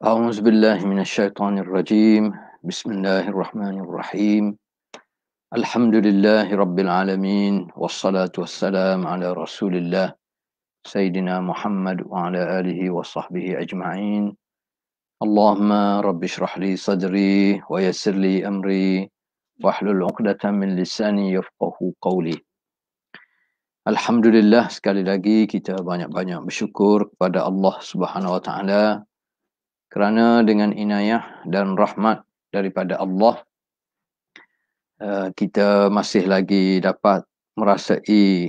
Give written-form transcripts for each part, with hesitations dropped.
أعوذ بالله من الشيطان الرجيم. بسم الله الرحمن الرحيم. الحمد لله رب العالمين، والصلاة والسلام على رسول الله سيدنا محمد وعلى آله وصحبه أجمعين. اللهم رب اشرح لي صدري ويسر لي أمري واحلل عقدة من لساني يفقه قولي. Alhamdulillah, sekali lagi kita banyak-banyak bersyukur kepada Allah Subhanahu Wa Taala kerana dengan inayah dan rahmat daripada Allah, kita masih lagi dapat merasai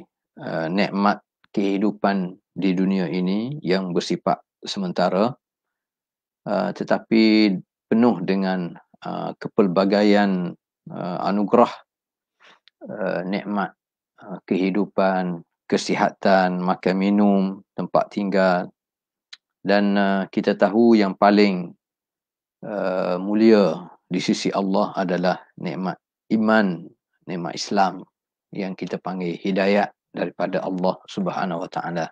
nikmat kehidupan di dunia ini yang bersifat sementara, tetapi penuh dengan kepelbagaian anugerah, nikmat kehidupan, kesihatan, makan minum, tempat tinggal. Dan kita tahu yang paling mulia di sisi Allah adalah nikmat iman, nikmat Islam yang kita panggil hidayat daripada Allah Subhanahu Wa Taala.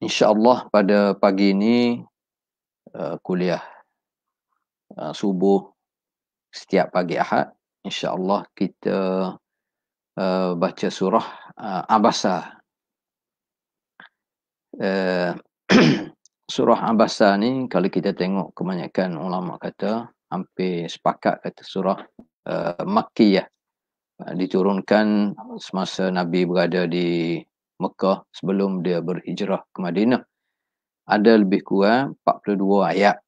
InsyaAllah pada pagi ini kuliah subuh setiap pagi Ahad, InsyaAllah kita baca surah Abasa. Surah Abasa ni kalau kita tengok kebanyakan ulama kata, hampir sepakat kata surah Makkiyah, diturunkan semasa Nabi berada di Mekah sebelum dia berhijrah ke Madinah. Ada lebih kurang 42 ayat.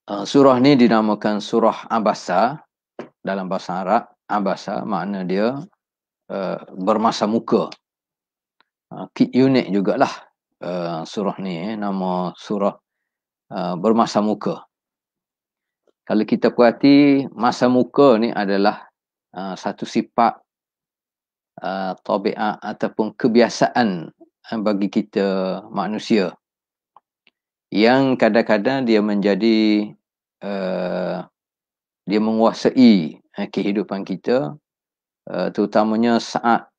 Surah ni dinamakan surah Abasa dalam bahasa Arab. Abasa makna dia bermasa muka. Unik jugalah surah ni, nama surah bermasa muka. Kalau kita perhati, masa muka ni adalah satu sifat tabiat ataupun kebiasaan bagi kita manusia yang kadang-kadang dia menjadi dia menguasai kehidupan kita, terutamanya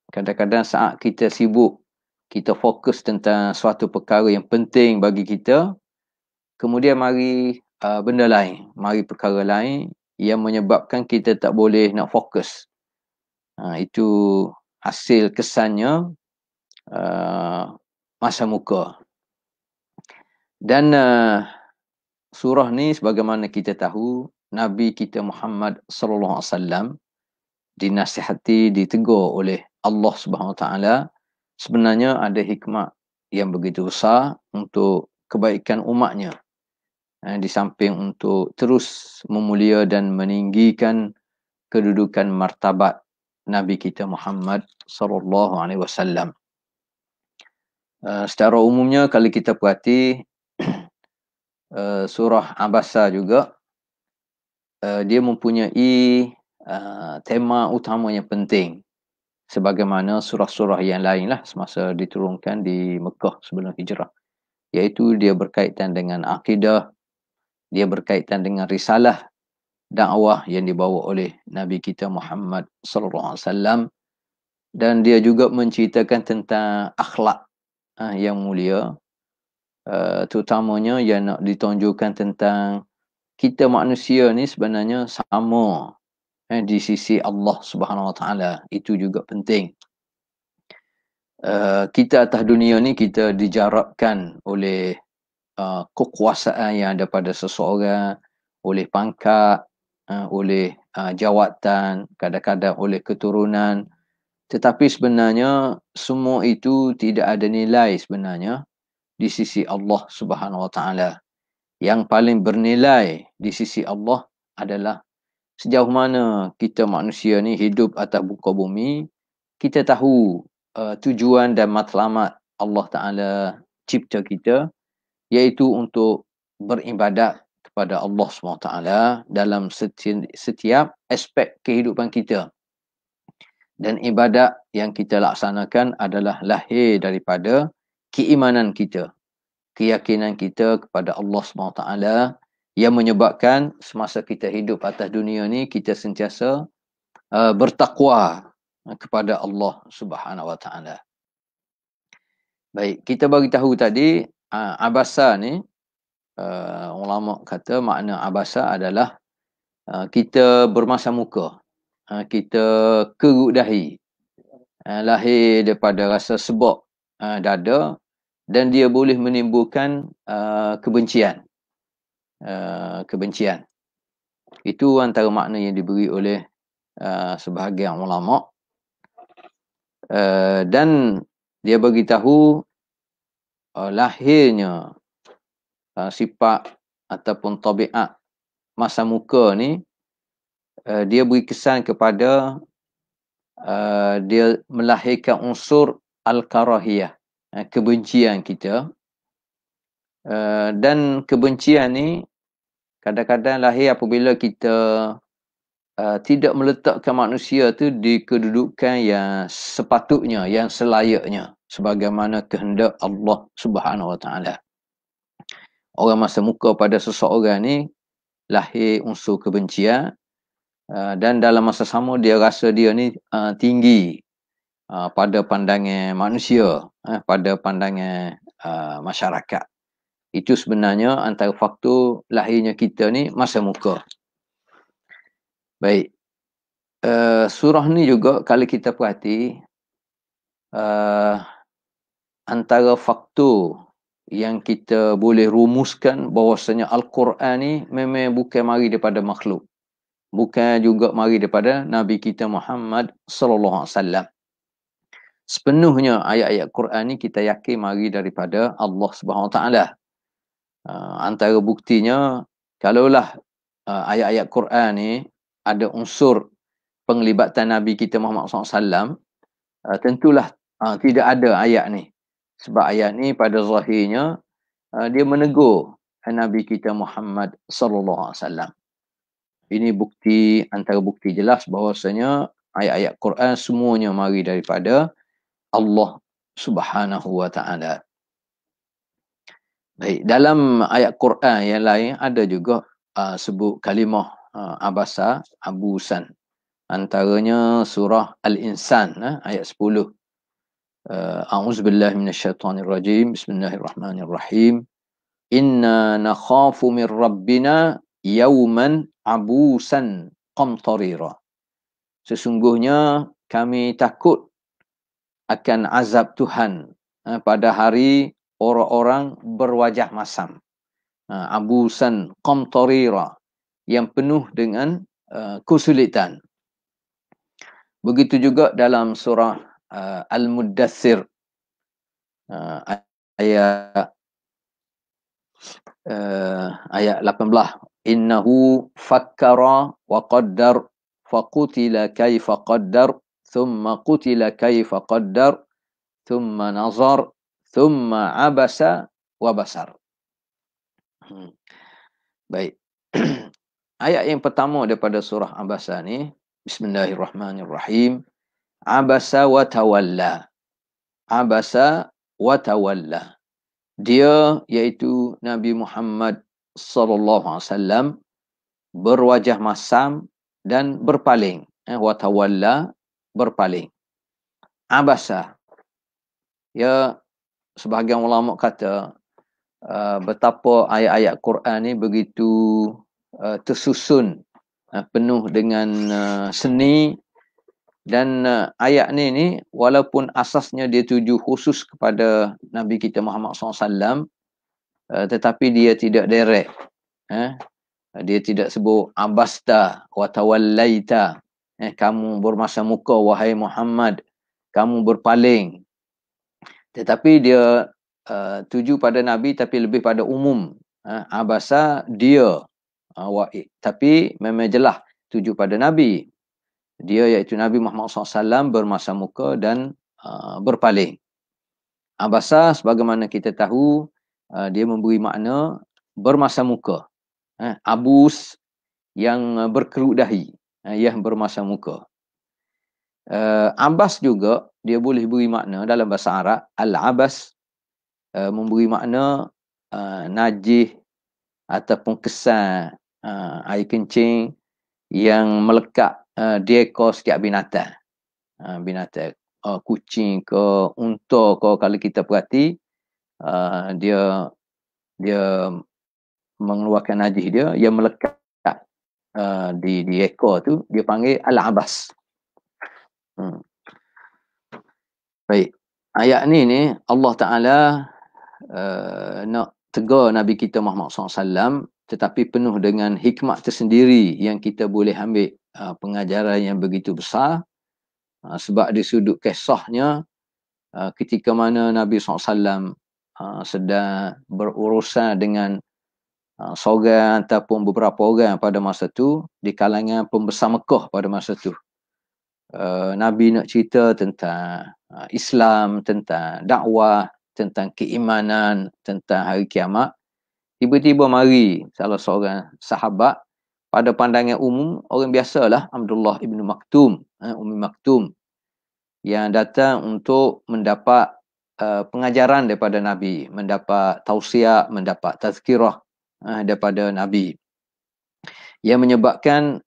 kadang-kadang saat kita sibuk, kita fokus tentang suatu perkara yang penting bagi kita, kemudian mari benda lain, mari perkara lain yang menyebabkan kita tak boleh nak fokus. Itu hasil kesannya masa muka. Dan surah ni sebagaimana kita tahu, Nabi kita Muhammad sallallahu alaihi wasallam dinasihati, ditegur oleh Allah Subhanahu Wa Taala. Sebenarnya ada hikmah yang begitu besar untuk kebaikan umatnya, di samping untuk terus memulia dan meninggikan kedudukan martabat Nabi kita Muhammad sallallahu alaihi wasallam. Secara umumnya kalau kita perhati surah Abasa juga, dia mempunyai tema utama yang penting sebagaimana surah-surah yang lain lah semasa diturunkan di Mekah sebelum hijrah, iaitu dia berkaitan dengan akidah, dia berkaitan dengan risalah dakwah yang dibawa oleh Nabi kita Muhammad sallallahu alaihi wasallam, dan dia juga menceritakan tentang akhlak yang mulia, terutamanya yang nak ditunjukkan tentang kita manusia ni sebenarnya sama di sisi Allah Subhanahu Wa Taala. Itu juga penting. Kita atas dunia ni kita dijarabkan oleh kekuasaan yang ada pada seseorang, oleh pangkat, oleh jawatan, kadang-kadang oleh keturunan. Tetapi sebenarnya semua itu tidak ada nilai sebenarnya di sisi Allah Subhanahu Wa Taala. Yang paling bernilai di sisi Allah adalah sejauh mana kita manusia ni hidup atas muka bumi, kita tahu tujuan dan matlamat Allah Ta'ala cipta kita, iaitu untuk beribadat kepada Allah SWT dalam setiap aspek kehidupan kita. Dan ibadat yang kita laksanakan adalah lahir daripada keimanan kita, keyakinan kita kepada Allah SWT, yang menyebabkan semasa kita hidup atas dunia ni kita sentiasa bertakwa kepada Allah Subhanahu Wa Taala. Baik, kita bagi tahu tadi Abasa ni ulama kata makna abasa adalah kita bermasa muka, kita kerut dahi, lahir daripada rasa sebab dada, dan dia boleh menimbulkan kebencian. Kebencian. Itu antara makna yang diberi oleh sebahagian ulama. Dan dia beritahu lahirnya sifat ataupun tabiat masa muka ni, dia beri kesan kepada dia melahirkan unsur al-karahiyah, kebencian kita. Dan kebencian ni kadang-kadang lahir apabila kita tidak meletakkan manusia tu di kedudukan yang sepatutnya, yang selayaknya, sebagaimana kehendak Allah Subhanahu Wa Taala. Orang masa muka pada seseorang ni lahir unsur kebencian, dan dalam masa sama dia rasa dia ni tinggi pada pandangan manusia, pada pandangan masyarakat. Itu sebenarnya antara faktor lahirnya kita ni masa muka. Baik. Surah ni juga kalau kita perhati, antara faktor yang kita boleh rumuskan bahawasanya Al-Quran ni memang bukan mari daripada makhluk. Bukan juga mari daripada Nabi kita Muhammad sallallahu alaihi wasallam. Sepenuhnya ayat-ayat Quran ni kita yakin mari daripada Allah Subhanahu taala. Antara buktinya, kalaulah ayat-ayat Quran ni ada unsur penglibatan Nabi kita Muhammad SAW, tentulah tidak ada ayat ni. Sebab ayat ni pada zahirnya dia menegur Nabi kita Muhammad SAW. Ini bukti, antara bukti jelas bahawasanya ayat-ayat Quran semuanya mari daripada Allah Subhanahu Wa Taala. Baik, dalam ayat Quran yang lain ada juga sebut kalimah abasa, abusan. Antaranya surah Al-Insan ayat 10. A'udzubillahi minasyaitonirrajim. Bismillahirrahmanirrahim. Inna nakhafu min rabbina yawman abusan qamtarira. Sesungguhnya kami takut akan azab Tuhan pada hari orang-orang berwajah masam. Abusan qamtarira, yang penuh dengan kesulitan. Begitu juga dalam surah Al-Muddathir ayat 18. Innahu fakkara wa qaddar faqutila kaifa qaddar thumma qutila kaifa qaddar thumma nazar thumma abasa wa basar. Baik. Ayat yang pertama daripada surah Abasa ni, Bismillahirrahmanirrahim. Abasa wa tawalla. Abasa wa tawalla. Dia iaitu Nabi Muhammad sallallahu alaihi wasallam berwajah masam dan berpaling. Wa tawalla, berpaling. Abasa, ya, sebahagian ulama kata betapa ayat-ayat Quran ni begitu tersusun, penuh dengan seni. Dan ayat ni walaupun asasnya dia tuju khusus kepada Nabi kita Muhammad SAW, tetapi dia tidak direct. Dia tidak sebut abasta wa tawallaita, kamu bermasa muka wahai Muhammad, kamu berpaling. Tetapi dia tuju pada Nabi tapi lebih pada umum. Abasa dia, tapi memang jelas tuju pada Nabi. Dia iaitu Nabi Muhammad SAW bermasa muka dan berpaling. Abasa sebagaimana kita tahu, dia memberi makna bermasa muka. Abus, yang berkerut dahi, yang bermasa muka. Abas juga dia boleh beri makna dalam bahasa Arab. Al-abas memberi makna najis ataupun kesan air kencing yang melekat di ekor setiap binatang. Binatang kucing ke unta ke, kalau kita perhati dia mengeluarkan najis dia yang melekat di ekor tu, dia panggil al-abas. Baik. Ayat ni Allah Ta'ala nak tegur Nabi kita Muhammad SAW, tetapi penuh dengan hikmat tersendiri yang kita boleh ambil pengajaran yang begitu besar. Sebab di sudut kisahnya, ketika mana Nabi SAW sedang berurusan dengan seorang ataupun beberapa orang pada masa tu, di kalangan pembesar Mekah pada masa tu. Nabi nak cerita tentang Islam, tentang dakwah, tentang keimanan, tentang hari kiamat. Tiba-tiba mari salah seorang sahabat, pada pandangan umum orang biasalah, Abdullah ibn Maktum, Ummi Maktum, yang datang untuk mendapat pengajaran daripada Nabi, mendapat tausiah, mendapat tazkirah daripada Nabi, yang menyebabkan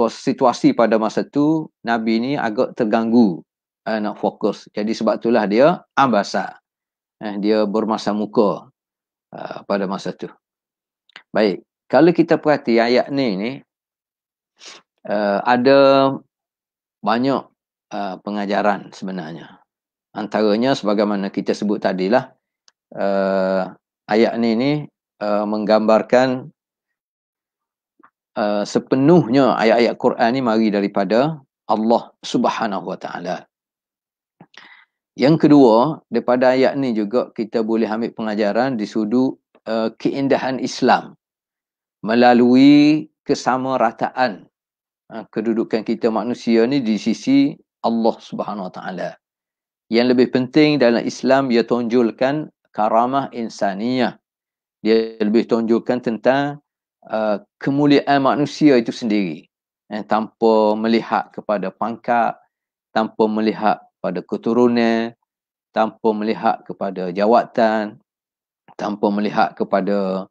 situasi pada masa tu Nabi ni agak terganggu nak fokus. Jadi sebab itulah dia abasa, dia bermasa muka pada masa tu. Baik, kalau kita perhati ayat ni ada banyak pengajaran sebenarnya. Antaranya sebagaimana kita sebut tadilah, ayat ni menggambarkan sepenuhnya ayat-ayat Quran ni mari daripada Allah Subhanahu Wa Taala. Yang kedua, daripada ayat ni juga kita boleh ambil pengajaran di sudut keindahan Islam melalui kesamarataan kedudukan kita manusia ni di sisi Allah Subhanahu Wa Taala. Yang lebih penting dalam Islam, dia tonjolkan karamah insaniyah. Dia lebih tonjolkan tentang kemuliaan manusia itu sendiri, tanpa melihat kepada pangkat, tanpa melihat pada keturunan, tanpa melihat kepada jawatan, tanpa melihat kepada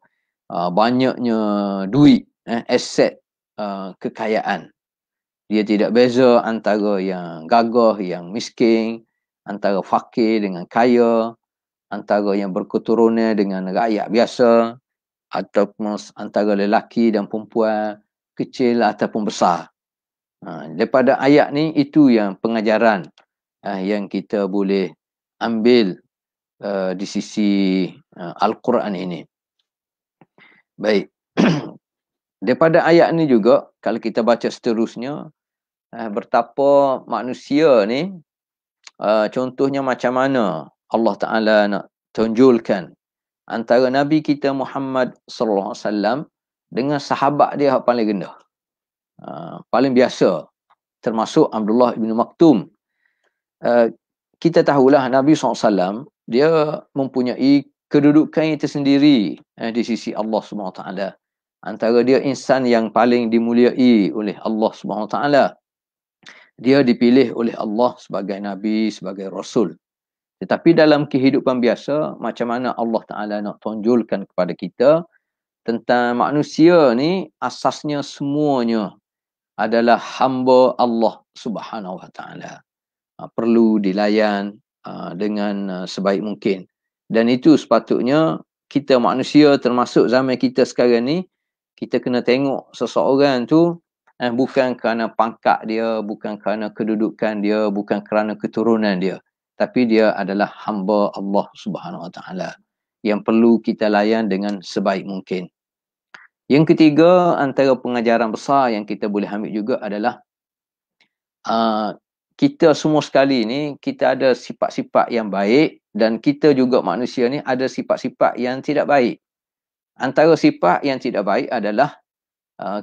banyaknya duit, aset, kekayaan. Dia tidak beza antara yang gagah, yang miskin, antara fakir dengan kaya, antara yang berketurunan dengan rakyat biasa, ataupun antara lelaki dan perempuan, kecil ataupun besar. Daripada ayat ni, itu yang pengajaran yang kita boleh ambil di sisi Al-Quran ini. Baik. Daripada ayat ni juga, kalau kita baca seterusnya, betapa manusia ni, contohnya macam mana Allah Ta'ala nak tunjulkan antara Nabi kita Muhammad sallallahu alaihi wasallam dengan sahabat dia yang paling rendah, paling biasa, termasuk Abdullah ibn Maktum. Kita tahulah Nabi SAW, dia mempunyai kedudukan yang tersendiri di sisi Allah SWT. Antara dia insan yang paling dimuliai oleh Allah SWT. Dia dipilih oleh Allah sebagai Nabi, sebagai Rasul. Tetapi dalam kehidupan biasa, macam mana Allah Ta'ala nak tonjolkan kepada kita tentang manusia ni, asasnya semuanya adalah hamba Allah Subhanahu Wa Ta'ala. Perlu dilayan dengan sebaik mungkin. Dan itu sepatutnya kita manusia, termasuk zaman kita sekarang ni, kita kena tengok seseorang tu bukan kerana pangkat dia, bukan kerana kedudukan dia, bukan kerana keturunan dia, tapi dia adalah hamba Allah Subhanahu Wa Taala yang perlu kita layan dengan sebaik mungkin. Yang ketiga, antara pengajaran besar yang kita boleh ambil juga adalah kita semua sekali ni, kita ada sifat-sifat yang baik, dan kita juga manusia ni ada sifat-sifat yang tidak baik. Antara sifat yang tidak baik adalah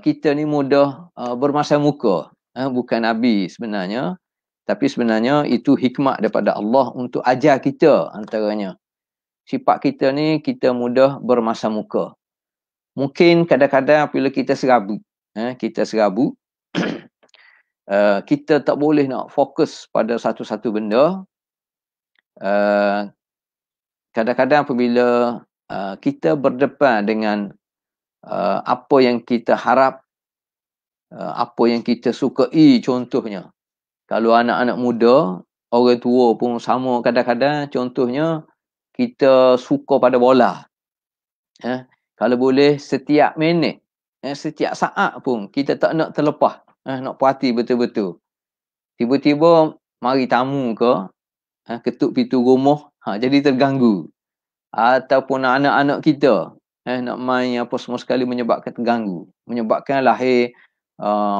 kita ni mudah bermasam muka. Bukan Nabi sebenarnya, tapi sebenarnya itu hikmat daripada Allah untuk ajar kita antaranya. Sifat kita ni, kita mudah bermasam muka. Mungkin kadang-kadang apabila kita serabut, kita tak boleh nak fokus pada satu-satu benda. Kadang-kadang apabila kita berdepan dengan apa yang kita harap, apa yang kita sukai, contohnya kalau anak-anak muda, orang tua pun sama kadang-kadang, contohnya kita suka pada bola, Kalau boleh setiap minit, setiap saat pun kita tak nak terlepas, nak puati betul-betul. Tiba-tiba mari tamu ke, ketuk pintu rumah, jadi terganggu. Ataupun anak-anak kita nak main apa semua sekali menyebabkan terganggu, menyebabkan lahir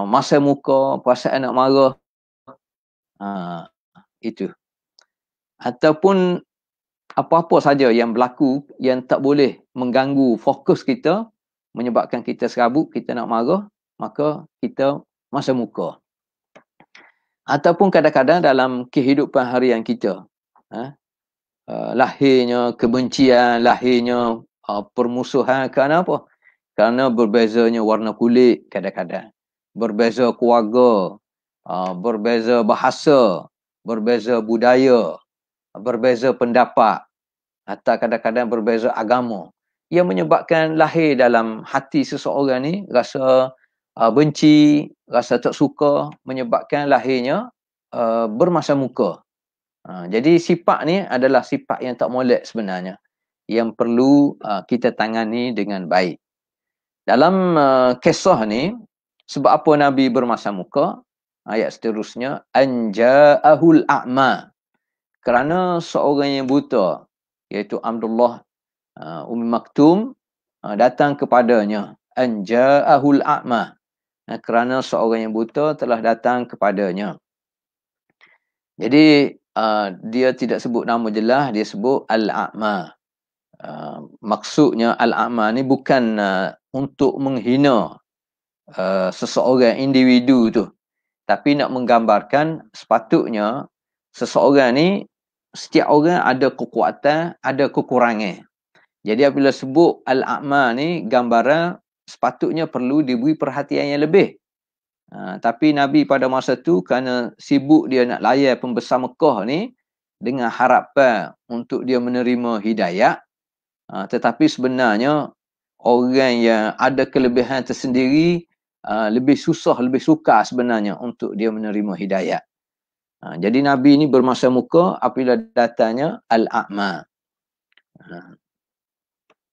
masa muka, perasaan nak marah, itu. Ataupun apa-apa saja yang berlaku yang tak boleh mengganggu fokus kita, menyebabkan kita serabut, kita nak marah, maka kita masa muka. Ataupun kadang-kadang dalam kehidupan harian kita, lahirnya kebencian, lahirnya permusuhan kerana apa? Kerana berbezanya warna kulit kadang-kadang, berbeza keluarga, berbeza bahasa, berbeza budaya, berbeza pendapat, atau kadang-kadang berbeza agama, yang menyebabkan lahir dalam hati seseorang ni rasa benci, rasa tak suka, menyebabkan lahirnya bermasa muka. Jadi sifat ni adalah sifat yang tak molek sebenarnya, yang perlu kita tangani dengan baik. Dalam kisah ni, sebab apa Nabi bermasa muka? Ayat seterusnya, anja'ahul a'ma. Kerana seorang yang buta, iaitu Abdullah Ummi Maktum, datang kepadanya. Anja'ahul a'ma. Kerana seorang yang buta telah datang kepadanya. Jadi dia tidak sebut nama jelas, dia sebut Al-A'ma. Maksudnya Al-A'ma ni bukan untuk menghina seseorang individu tu, tapi nak menggambarkan sepatutnya seseorang ni, setiap orang ada kekuatan, ada kekurangan. Jadi apabila sebut Al-A'ma ni, gambaran sepatutnya perlu diberi perhatian yang lebih. Tapi Nabi pada masa tu kerana sibuk dia nak layan pembesar Mekah ni dengan harapan untuk dia menerima hidayah, tetapi sebenarnya orang yang ada kelebihan tersendiri lebih susah, lebih sukar sebenarnya untuk dia menerima hidayah. Jadi Nabi ni bermasa muka apabila datangnya Al-A'ma,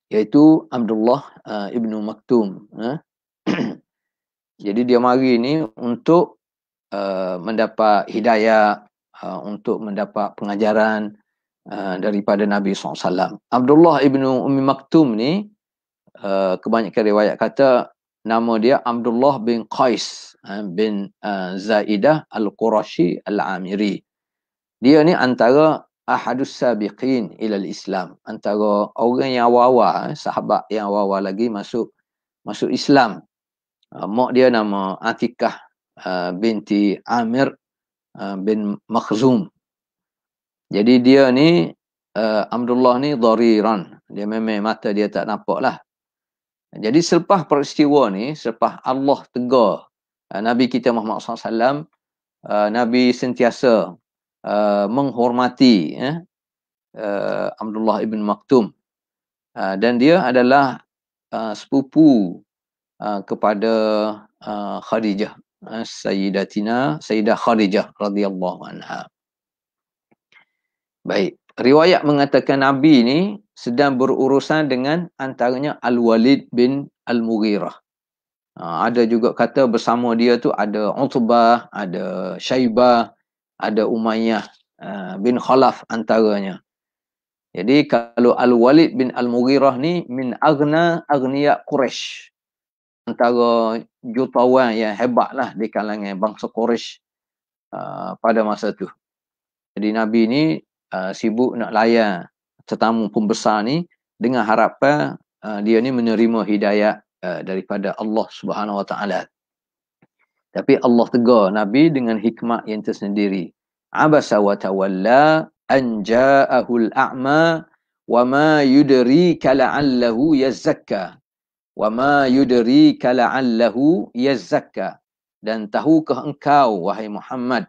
iaitu Abdullah ibnu Maktum. Jadi dia mari ni untuk mendapat hidayah, untuk mendapat pengajaran daripada Nabi SAW. Abdullah ibnu Ummi Maktum ni, kebanyakan riwayat kata nama dia Abdullah bin Qais bin Zaidah Al-Qurashi Al-Amiri. Dia ni antara ahadus sabiqin ilal Islam, antara orang yang awal-awal, sahabat yang awal-awal lagi masuk Islam. Mak dia nama Atikah binti Amir bin Makhzum. Jadi dia ni Abdullah ni dhariran, dia memang mata dia tak nampak lah. Jadi selepas peristiwa ni, selepas Allah tegur Nabi kita Muhammad SAW, Nabi sentiasa menghormati Abdullah ibn Maktum, dan dia adalah sepupu kepada Khadijah, Sayyidah Khadijah radhiyallahu anha. Baik, riwayat mengatakan Nabi ni sedang berurusan dengan antaranya Al-Walid bin Al-Mughirah. Ada juga kata bersama dia tu ada Utbah, ada Syaibah, ada Umayyah bin Khalaf antaranya. Jadi kalau Al-Walid bin Al-Mughirah ni min aghniya Quraisy, antara jutawan yang hebatlah di kalangan bangsa Quraisy pada masa tu. Jadi Nabi ni sibuk nak layan tetamu pembesar ni dengan harapan dia ni menerima hidayah daripada Allah Subhanahu Wa Taala. Tapi Allah tegur Nabi dengan hikmah yang tersendiri. Abasa wa tawalla an ja'ahul a'ma wa ma yudrika la'allahu yazakka. Wa ma yudrika la'allahu yazakka. Dan tahukah engkau wahai Muhammad,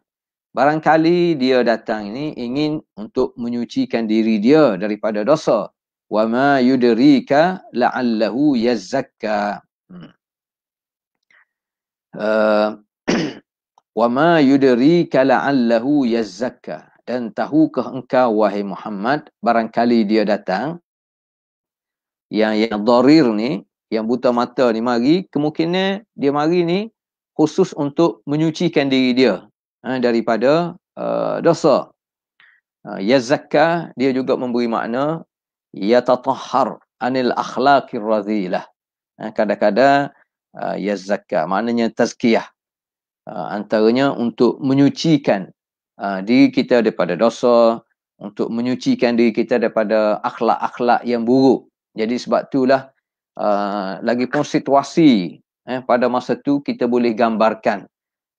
barangkali dia datang ini ingin untuk menyucikan diri dia daripada dosa. Wa ma yudrika la'allahu yazakka. Wa ma yudrika la'allahu yazakka. Dan tahukah engkau wahai Muhammad, barangkali dia datang yang dharir ni, yang buta mata ni mari, kemungkinan dia mari ni khusus untuk menyucikan diri dia daripada dosa. Yazakka dia juga memberi makna yatatahhar anil akhlaqir radhilah. Kadang-kadang yazakka maknanya tazkiyah. Antaranya untuk menyucikan diri kita daripada dosa, untuk menyucikan diri kita daripada akhlak-akhlak yang buruk. Jadi sebab itulah lagipun situasi pada masa tu kita boleh gambarkan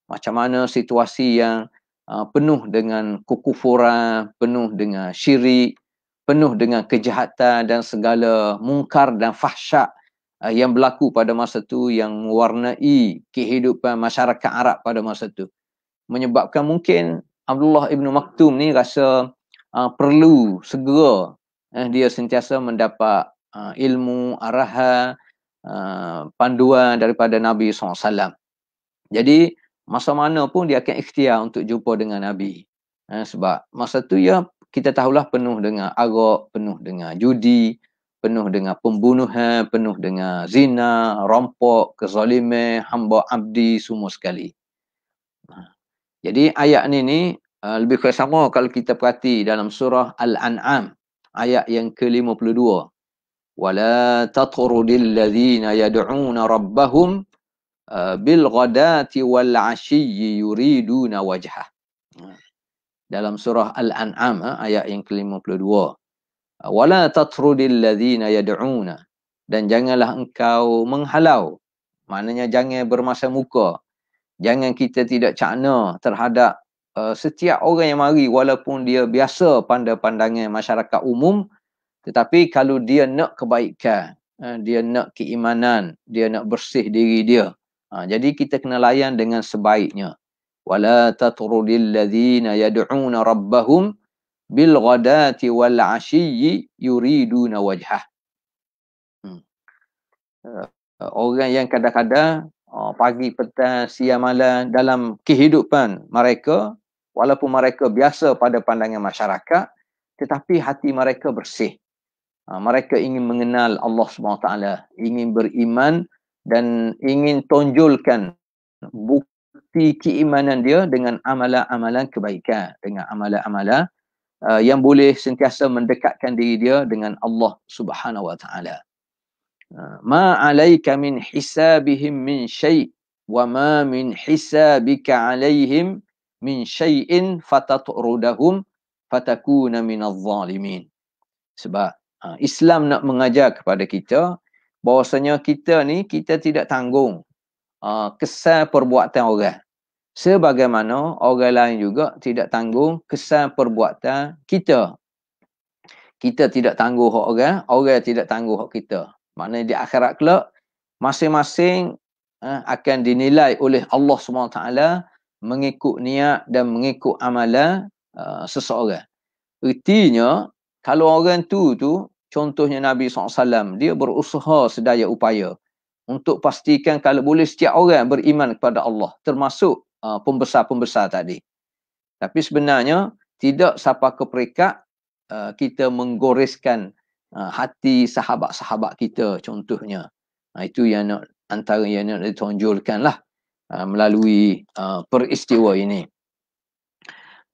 macam mana situasi yang penuh dengan kekufuran, penuh dengan syirik, penuh dengan kejahatan dan segala mungkar dan fahsyak yang berlaku pada masa tu, yang mewarnai kehidupan masyarakat Arab pada masa tu. Menyebabkan mungkin Abdullah ibn Maktum ni rasa perlu segera dia sentiasa mendapat ilmu, arahan, panduan daripada Nabi SAW. Jadi masa mana pun dia akan ikhtiar untuk jumpa dengan Nabi. Sebab masa tu ya kita tahulah penuh dengan arak, penuh dengan judi, penuh dengan pembunuhan, penuh dengan zina, rampok, kezaliman, hamba abdi, semua sekali. Jadi ayat ni lebih kurang sama kalau kita perhati dalam surah Al-An'am ayat yang ke-52. Wala tatrudil ladzina yad'una rabbahum bil ghadati wal 'ashiyyi yuriduna wajhah. Dalam surah Al-An'am ayat yang ke-52. Wala tatrudil ladzina yad'una, dan janganlah engkau menghalau, maknanya jangan bermasa muka, jangan kita tidak cakna terhadap setiap orang yang mari walaupun dia biasa pada pandangan masyarakat umum, tetapi kalau dia nak kebaikan, dia nak keimanan, dia nak bersih diri dia, jadi kita kena layan dengan sebaiknya. Wala tatrudil ladzina yad'una rabbahum bil ghadati wal 'ashiyyi yuriduna wajhah. Orang yang kadang-kadang pagi, petang, siang, malam dalam kehidupan mereka, walaupun mereka biasa pada pandangan masyarakat, tetapi hati mereka bersih. Mereka ingin mengenal Allah SWT, ingin beriman dan ingin tonjolkan bukti keimanan dia dengan amalan-amalan kebaikan, dengan amalan-amalan yang boleh sentiasa mendekatkan diri dia dengan Allah Subhanahu Wa Taala. Ma 'alaika min hisabihim min syai' wa ma min hisabika 'alaihim min syai'in fatatrudahum fatakuna minadh zalimin. Sebab Islam nak mengajar kepada kita bahwasanya kita ni kita tidak tanggung kesan perbuatan orang, sebagaimana orang lain juga tidak tanggung kesan perbuatan kita. Kita tidak tanggung hak orang, orang tidak tanggung hak kita. Maknanya di akhirat kelak masing-masing akan dinilai oleh Allah SWT mengikut niat dan mengikut amalan seseorang. Ertinya kalau orang tu contohnya Nabi SAW, dia berusaha sedaya upaya untuk pastikan kalau boleh setiap orang beriman kepada Allah, termasuk pembesar-pembesar tadi. Tapi sebenarnya tidak sampai ke peringkat kita menggoreskan hati sahabat-sahabat kita contohnya. Itu yang nak, antara yang nak ditonjolkan lah melalui peristiwa ini.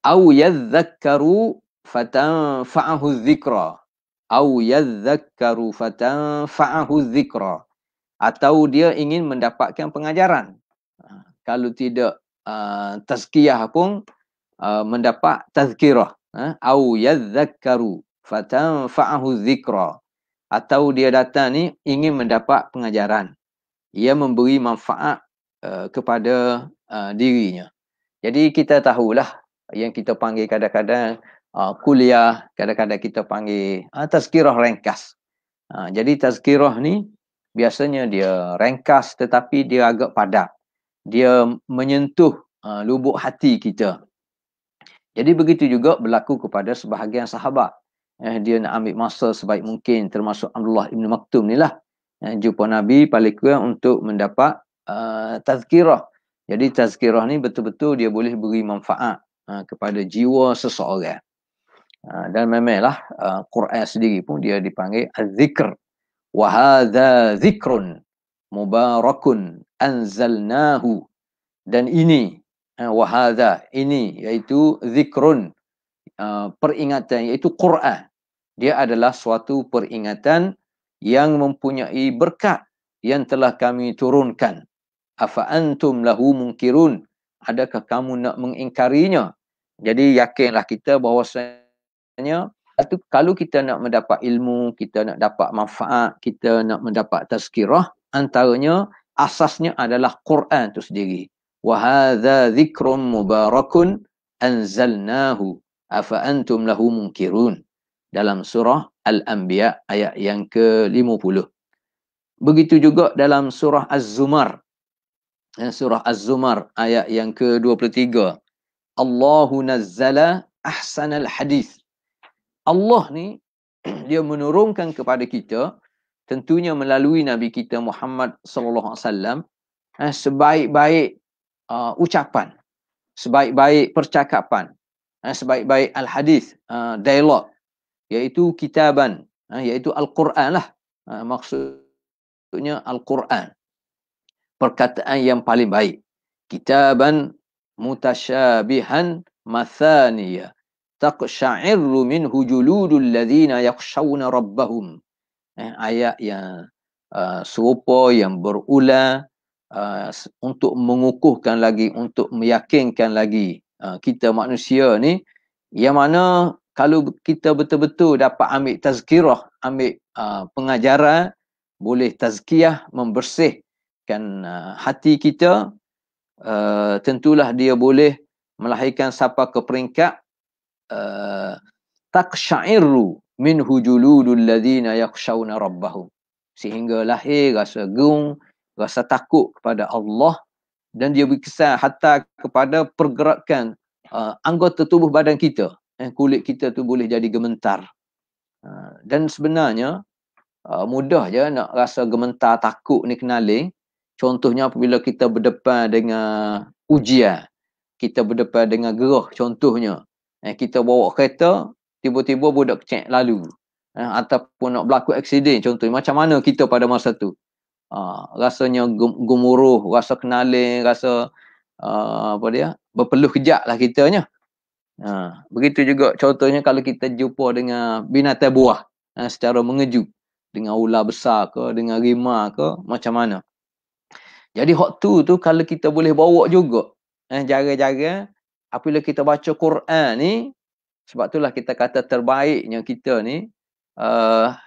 Au yadhakkaru fatanfa'ahu dzikra. Au yadhakkaru fatanfa'ahu dzikra. Atau dia ingin mendapatkan pengajaran. Kalau tidak tazkiyah pun mendapat tazkirah. Au yadhakkaru fatanfa'ahu dzikra. Atau dia datang ni ingin mendapat pengajaran, ia memberi manfaat kepada dirinya. Jadi kita tahulah yang kita panggil kadang-kadang kuliah, kadang-kadang kita panggil tazkirah ringkas. Jadi tazkirah ni biasanya dia ringkas tetapi dia agak padat. Dia menyentuh lubuk hati kita. Jadi begitu juga berlaku kepada sebahagian sahabat. Dia nak ambil masa sebaik mungkin, termasuk Abdullah ibn Maktum ni lah. Jumpa Nabi paling kurang untuk mendapat tazkirah. Jadi tazkirah ni betul-betul dia boleh beri manfaat kepada jiwa seseorang. Dan memanglah Quran sendiri pun dia dipanggil az-zikr. Wa hadza dzikrun mubarakun anzalnahu. Dan ini, wa hadza, ini iaitu zikrun, peringatan, iaitu Quran. Dia adalah suatu peringatan yang mempunyai berkat yang telah kami turunkan. Afa antum lahu munkirun. Adakah kamu nak mengingkarinya? Jadi yakinlah kita bahawasanya kalau kita nak mendapat ilmu, kita nak dapat manfaat, kita nak mendapat tazkirah, antaranya asasnya adalah Quran itu sendiri. Wa hadza dzikrun mubarakun anzalnahu afa antum lahu munkirun. Dalam surah Al-Anbiya ayat yang ke-50. Begitu juga dalam surah Az-Zumar. Surah Az-Zumar ayat yang ke-23. Allahu nazzala ahsanal hadith. Allah ni dia menurunkan kepada kita, tentunya melalui Nabi kita Muhammad sallallahu alaihi wasallam, sebaik-baik ucapan, sebaik-baik percakapan, sebaik-baik al-hadis, dialog, iaitu kitaban, iaitu Al-Quran lah. Maksudnya Al-Quran, perkataan yang paling baik. Kitaban mutasyabihan mathaniya taqsha'irru minhu juludul ladzina yakhshawna rabbahum. Ayat yang serupa, yang berulang, untuk mengukuhkan lagi, untuk meyakinkan lagi kita manusia ni, yang mana kalau kita betul-betul dapat ambil tazkirah, ambil pengajaran, boleh tazkiyah, membersihkan hati kita, tentulah dia boleh melahirkan siapa ke peringkat taqsha'irru minhu juludul ladzina yakhshawna rabbahum, sehingga lahir rasa gerung, rasa takut kepada Allah, dan dia berkesan hatta kepada pergerakan anggota tubuh badan kita. Kulit kita tu boleh jadi gementar. Dan sebenarnya mudah je nak rasa gementar, takut ni kenaling. Contohnya apabila kita berdepan dengan ujian, kita berdepan dengan gerah, contohnya kita bawa kereta, tiba-tiba budak kecil lalu, ataupun nak berlaku aksiden contohnya, macam mana kita pada masa tu? Rasanya gemuruh, rasa kenaling, rasa berpeluh kejap lah kitanya. Begitu juga contohnya kalau kita jumpa dengan binatang buah secara mengejut, dengan ular besar ke, dengan rimau ke, macam mana? Jadi waktu tu kalau kita boleh bawa juga jaga-jaga apabila kita baca Quran ni. Sebab itulah kita kata terbaiknya kita ni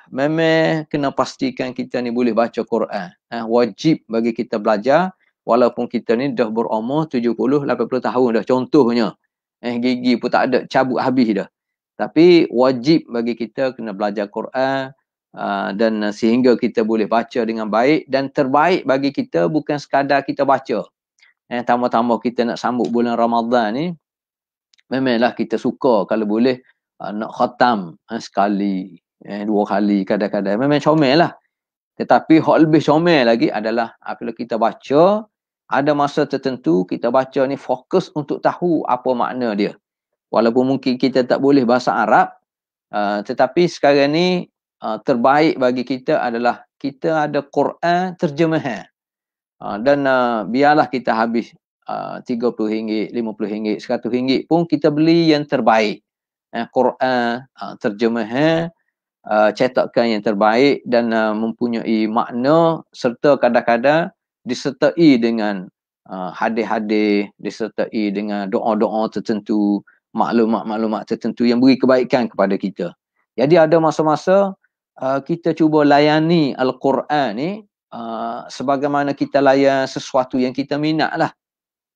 memang kena pastikan kita ni boleh baca Quran. Wajib bagi kita belajar walaupun kita ni dah berumur 70-80 tahun dah contohnya. Gigi pun tak ada, cabut habis dah. Tapi wajib bagi kita kena belajar Quran, dan sehingga kita boleh baca dengan baik. Dan terbaik bagi kita bukan sekadar kita baca. Tambah-tambah kita nak sambut bulan Ramadan ni, memanglah kita suka kalau boleh nak khatam sekali, dua kali, kadang-kadang memang comel lah. Tetapi hak lebih comel lagi adalah apabila kita baca, ada masa tertentu kita baca ni fokus untuk tahu apa makna dia. Walaupun mungkin kita tak boleh bahasa Arab, tetapi sekarang ni terbaik bagi kita adalah kita ada Quran terjemahan. Dan biarlah kita habis RM30, RM50, RM100 pun kita beli yang terbaik. Quran terjemahan, cetakan yang terbaik dan mempunyai makna, serta kadang-kadang disertai dengan hadis-hadis, disertai dengan doa-doa tertentu, maklumat-maklumat tertentu yang beri kebaikan kepada kita. Jadi ada masa-masa kita cuba layani Al-Quran ni sebagaimana kita layan sesuatu yang kita minat lah.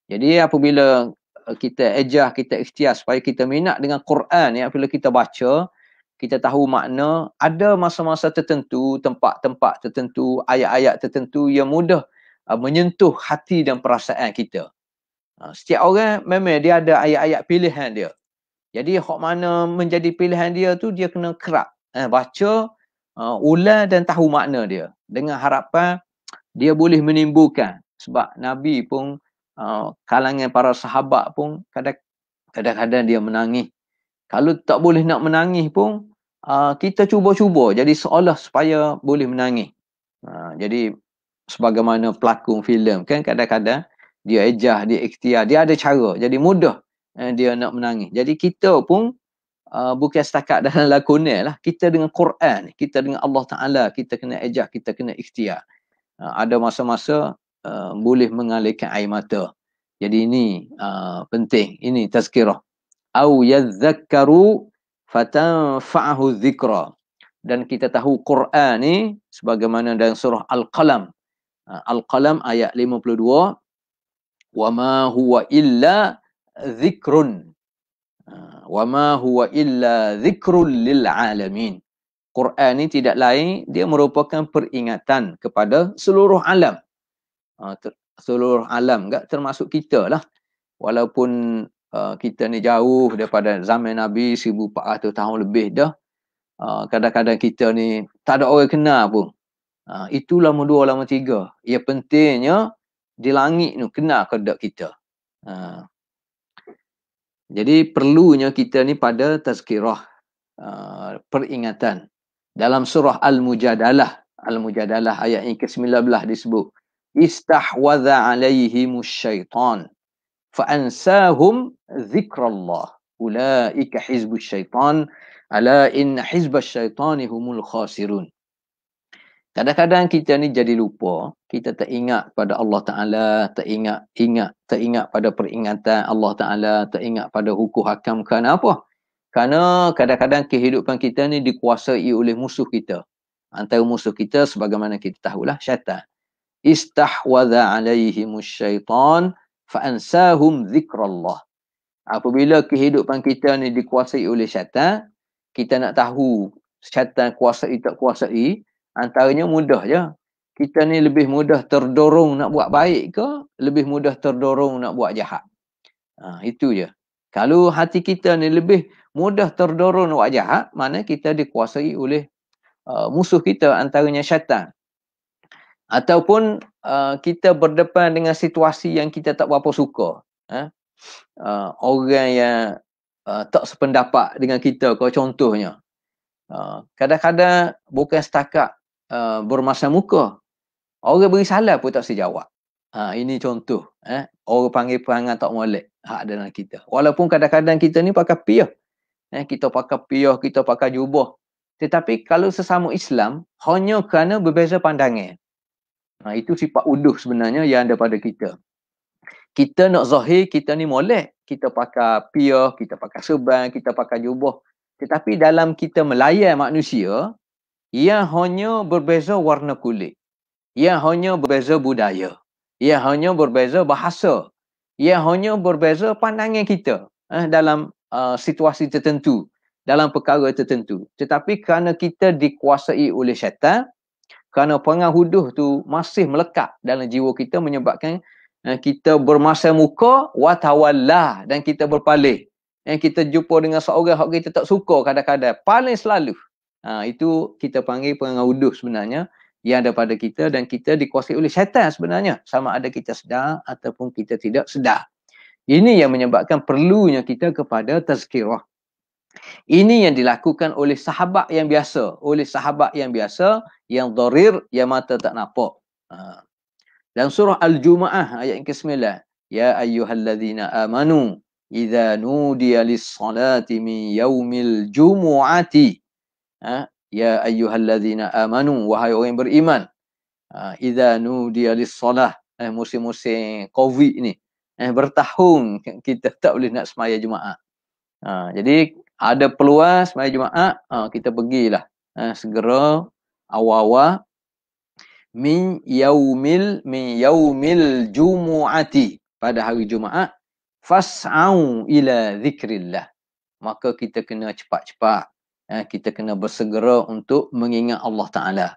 Jadi apabila kita ejah, kita ikhtiar supaya kita minat dengan Quran ni, apabila kita baca, kita tahu makna, ada masa-masa tertentu, tempat-tempat tertentu, ayat-ayat tertentu yang mudah menyentuh hati dan perasaan kita. Setiap orang memang dia ada ayat-ayat pilihan dia. Jadi hak mana menjadi pilihan dia tu, dia kena kerap baca, ulang dan tahu makna dia. Dengan harapan dia boleh menimbulkan. Sebab Nabi pun, kalangan para sahabat pun kadang-kadang dia menangis. Kalau tak boleh nak menangis pun, kita cuba-cuba jadi seolah supaya boleh menangis. Jadi sebagaimana pelakon filem kan, kadang-kadang dia ejah, dia ikhtiar, dia ada cara, jadi mudah dia nak menangis. Jadi kita pun bukan setakat dalam lakonan lah, kita dengan Quran, kita dengan Allah Ta'ala, kita kena ejah, kita kena ikhtiar. Ada masa-masa boleh mengalirkan air mata. Jadi ini penting, ini tazkirah. Au yadhakkaru fatanfa'ahu dhikra. Dan kita tahu Quran ni sebagaimana dalam surah Al-Qalam. Al-Qalam ayat 52, wa ma huwa illa dhikrun. Wa ma huwa illa dhikrun lil alamin. Quran ni tidak lain, dia merupakan peringatan kepada seluruh alam. Seluruh alam, enggak termasuk kita lah. Walaupun kita ni jauh daripada zaman Nabi 1400 tahun lebih dah. Kadang-kadang kita ni tak ada orang kenal pun. Itu lama dua, lama tiga. Ya pentingnya di langit tu kenal kedak kita. Jadi perlunya kita ni pada tazkirah, peringatan. Dalam surah Al-Mujadalah, Al-Mujadalah ayat yang ke-19 disebut, istahwadha alaihimus syaitan fa'ansahum zikrallah ulaika hizbus syaitan ala inna hizbas syaitani humul khasirun. Kadang-kadang kita ni jadi lupa, kita tak ingat pada Allah Ta'ala, tak ingat pada peringatan Allah Ta'ala, tak ingat pada hukum hakam. Kenapa? Kerana kadang-kadang kehidupan kita ni dikuasai oleh musuh kita. Antara musuh kita sebagaimana kita tahulah syaitan. Istahwadha alaihimus syaitan fa'ansahum zikrallah. Apabila kehidupan kita ni dikuasai oleh syaitan, kita nak tahu syaitan kuasai tak kuasai, antaranya mudah je. Kita ni lebih mudah terdorong nak buat baik ke, lebih mudah terdorong nak buat jahat. Itu je. Kalau hati kita ni lebih mudah terdorong nak buat jahat, mana kita dikuasai oleh musuh kita, antaranya syaitan. Ataupun kita berdepan dengan situasi yang kita tak berapa suka. Orang yang tak sependapat dengan kita, contohnya. Kadang-kadang bukan setakat bermasa muka, orang beri salam pun tak sejawab. Ini contoh. Orang panggil perangai tak molek hak dalam kita. Walaupun kadang-kadang kita ni pakai piyah. Kita pakai piyah, kita pakai jubah. Tetapi kalau sesama Islam, hanya kerana berbeza pandangan. Itu sifat uduh sebenarnya yang ada pada kita. Kita nak zahir, kita ni molek. Kita pakai piyah, kita pakai serban, kita pakai jubah. Tetapi dalam kita melayan manusia, ia hanya berbeza warna kulit. Ia hanya berbeza budaya. Ia hanya berbeza bahasa. Ia hanya berbeza pandangan kita dalam situasi tertentu, dalam perkara tertentu. Tetapi kerana kita dikuasai oleh syaitan, kerana perangai huduh tu masih melekat dalam jiwa kita, menyebabkan kita bermasa muka watawallah, dan kita berpaling. Kita jumpa dengan seorang yang kita tak suka, kadang-kadang paling selalu. Itu kita panggil perangai huduh sebenarnya yang ada pada kita, dan kita dikuasai oleh syaitan sebenarnya, sama ada kita sedar ataupun kita tidak sedar. Ini yang menyebabkan perlunya kita kepada tazkirah. Ini yang dilakukan oleh sahabat yang biasa, yang dharir, yang mata tak nampak. Dalam surah Al-Jumu'ah ayat yang ke-9, ya ayyuhalladzina amanu idza nudiya lis-salati min yaumil jumu'ati. Ya ayyuhalladzina amanu, wahai orang yang beriman, idza nudiya lis-salah, musim-musim Covid ni, bertahun kita tak boleh nak semaya Jumaat. Jadi ada peluang semaya Jumaat, kita pergilah segera awal-awal min yaumil jumu'ati, pada hari Jumaat, fas'au ila zikrillah. Maka kita kena cepat-cepat, kita kena bersegera untuk mengingat Allah Ta'ala.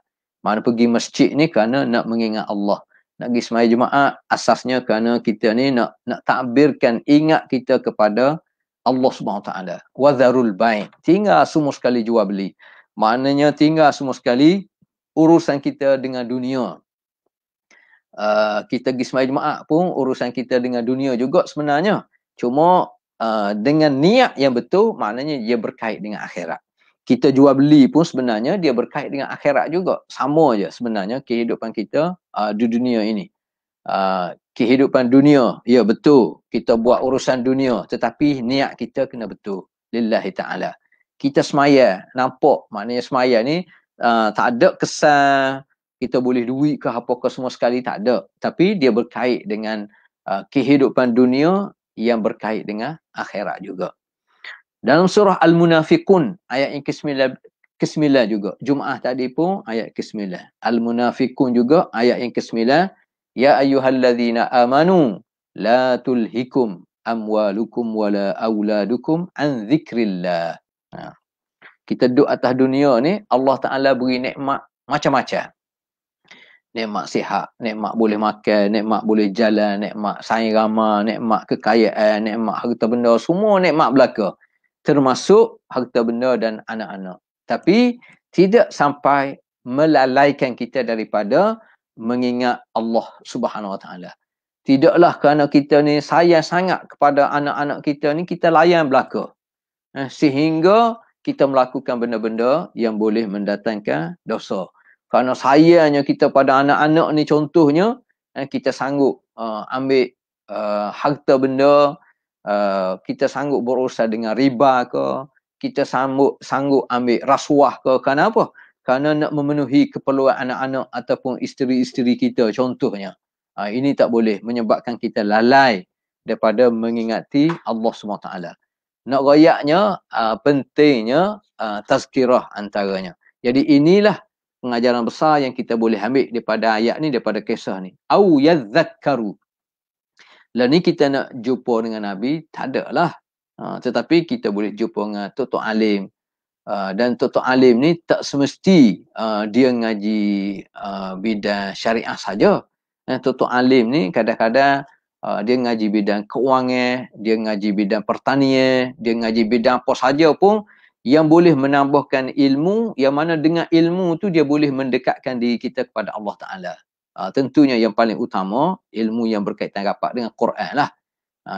Mana pergi masjid ni kerana nak mengingat Allah. Nak pergi semaya Jumaat asasnya kerana kita ni nak takbirkan ingat kita kepada Allah Subhanahu Ta'ala. Wa dharul bai', tinggal semua sekali jual beli. Maknanya tinggal semua sekali urusan kita dengan dunia. Kita pergi semaya Jumaat pun urusan kita dengan dunia juga sebenarnya. Cuma dengan niat yang betul, maknanya ia berkait dengan akhirat. kita jual beli pun sebenarnya dia berkait dengan akhirat juga. Sama je sebenarnya kehidupan kita di dunia ini. Kehidupan dunia, ya betul, kita buat urusan dunia, tetapi niat kita kena betul lillahi ta'ala. Kita semaya, nampak maknanya semaya ni tak ada kesan kita boleh duit ke apa ke semua sekali, tak ada, tapi dia berkait dengan kehidupan dunia yang berkait dengan akhirat juga. Dalam surah Al-Munafiqun ayat yang ke-9 juga, Jumaah tadi pun ayat ke-9, Al-Munafiqun juga ayat yang ke-9, ya ayyuhalladzina amanu la tulhikum amwalukum wala auladukum an dzikrillah. Kita duduk atas dunia ni, Allah Ta'ala beri nikmat macam-macam. Nikmat sihat, nikmat boleh makan, nikmat boleh jalan, nikmat saing ramah, nikmat kekayaan, nikmat harta benda, semua nikmat belaka. Termasuk harta benda dan anak-anak. Tapi tidak sampai melalaikan kita daripada mengingat Allah Subhanahu Wa Taala. Tidaklah kerana kita ni sayang sangat kepada anak-anak kita ni, kita layan belaka. Sehingga kita melakukan benda-benda yang boleh mendatangkan dosa. Kerana sayangnya kita pada anak-anak ni, contohnya kita sanggup ambil harta benda, kita sanggup berurusan dengan riba ke, kita sanggup ambil rasuah ke. Kerana apa? Kerana nak memenuhi keperluan anak-anak ataupun isteri-isteri kita contohnya. Ini tak boleh, menyebabkan kita lalai daripada mengingati Allah SWT. Nak rayaknya pentingnya tazkirah antaranya. Jadi inilah pengajaran besar yang kita boleh ambil daripada ayat ni, daripada kisah ni. Au yadhakkaru. Lah ni kita nak jumpa dengan Nabi, tak ada lah. Tetapi kita boleh jumpa dengan Tok Alim. Dan Tok Alim ni tak semesti dia ngaji bidang syariah saja. Tok Alim ni kadang-kadang dia ngaji bidang keuangan, dia ngaji bidang pertanian, dia ngaji bidang apa saja pun yang boleh menambahkan ilmu, yang mana dengan ilmu tu dia boleh mendekatkan diri kita kepada Allah Ta'ala. Tentunya yang paling utama ilmu yang berkaitan rapat dengan Quran lah.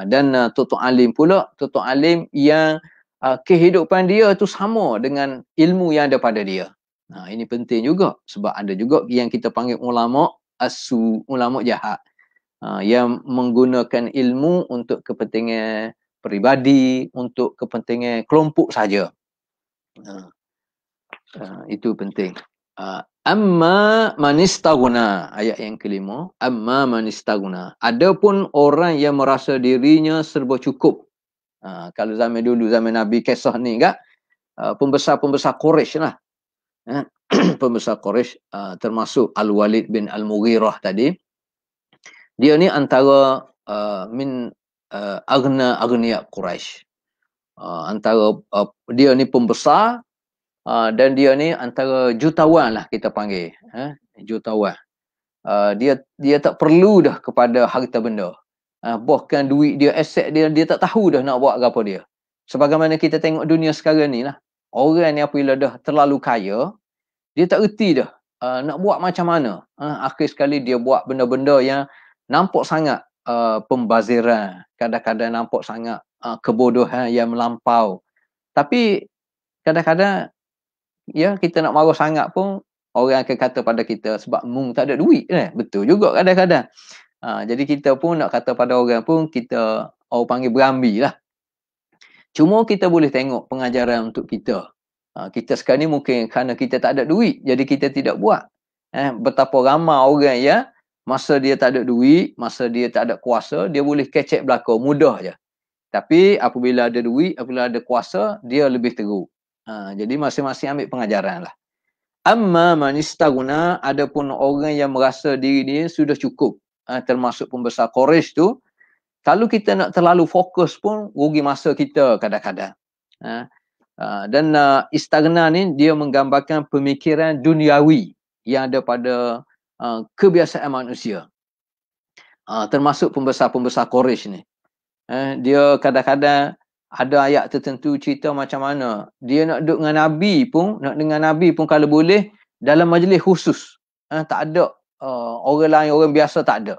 Dan Tok Alim pula, Tok Alim yang kehidupan dia tu sama dengan ilmu yang ada pada dia. Ini penting juga, sebab ada juga yang kita panggil ulama asu, ulama jahat, yang menggunakan ilmu untuk kepentingan peribadi, untuk kepentingan kelompok saja. Itu penting. Amma manistaghna, ayat yang kelima, amma manistaghna. Adapun orang yang merasa dirinya serba cukup. Kalau zaman dulu, zaman Nabi, kisah ni kan, pembesar-pembesar Quraisy lah. Pembesar Quraisy, termasuk Al-Walid bin Al-Mughirah tadi. Dia ni antara min aghniya Quraisy. Antara dia ni pembesar, dan dia ni antara jutawan lah kita panggil, jutawan. Dia tak perlu dah kepada harta benda. Bahkan duit dia, aset dia, dia tak tahu dah nak buat apa dia. Sebagaimana kita tengok dunia sekarang ni lah. Orang ni apabila dah terlalu kaya, dia tak erti dah nak buat macam mana. Akhir sekali dia buat benda-benda yang nampak sangat pembaziran. Kadang-kadang nampak sangat kebodohan yang melampau. Tapi kadang-kadang ya, kita nak marah sangat pun orang akan kata pada kita sebab mung tak ada duit. Betul juga kadang-kadang. Jadi kita pun nak kata pada orang pun, kita orang panggil berambi lah. Cuma kita boleh tengok pengajaran untuk kita. Kita sekarang ni mungkin kerana kita tak ada duit, jadi kita tidak buat. Betapa ramai orang ya, masa dia tak ada duit, masa dia tak ada kuasa, dia boleh kecek belakang, mudah je. Tapi apabila ada duit, apabila ada kuasa, dia lebih teruk. Jadi masing-masing ambil pengajaran lah. Amma man istaghna, adapun orang yang merasa diri dia sudah cukup, termasuk pembesar Quraisy tu, kalau kita nak terlalu fokus pun rugi masa kita kadang-kadang. Dan istaghna ni dia menggambarkan pemikiran duniawi yang ada pada kebiasaan manusia. Termasuk pembesar-pembesar Quraisy ni. Dia kadang-kadang ada ayat tertentu cerita macam mana dia nak duduk dengan Nabi pun, nak dengan Nabi pun kalau boleh dalam majlis khusus. Tak ada orang lain, orang biasa tak ada.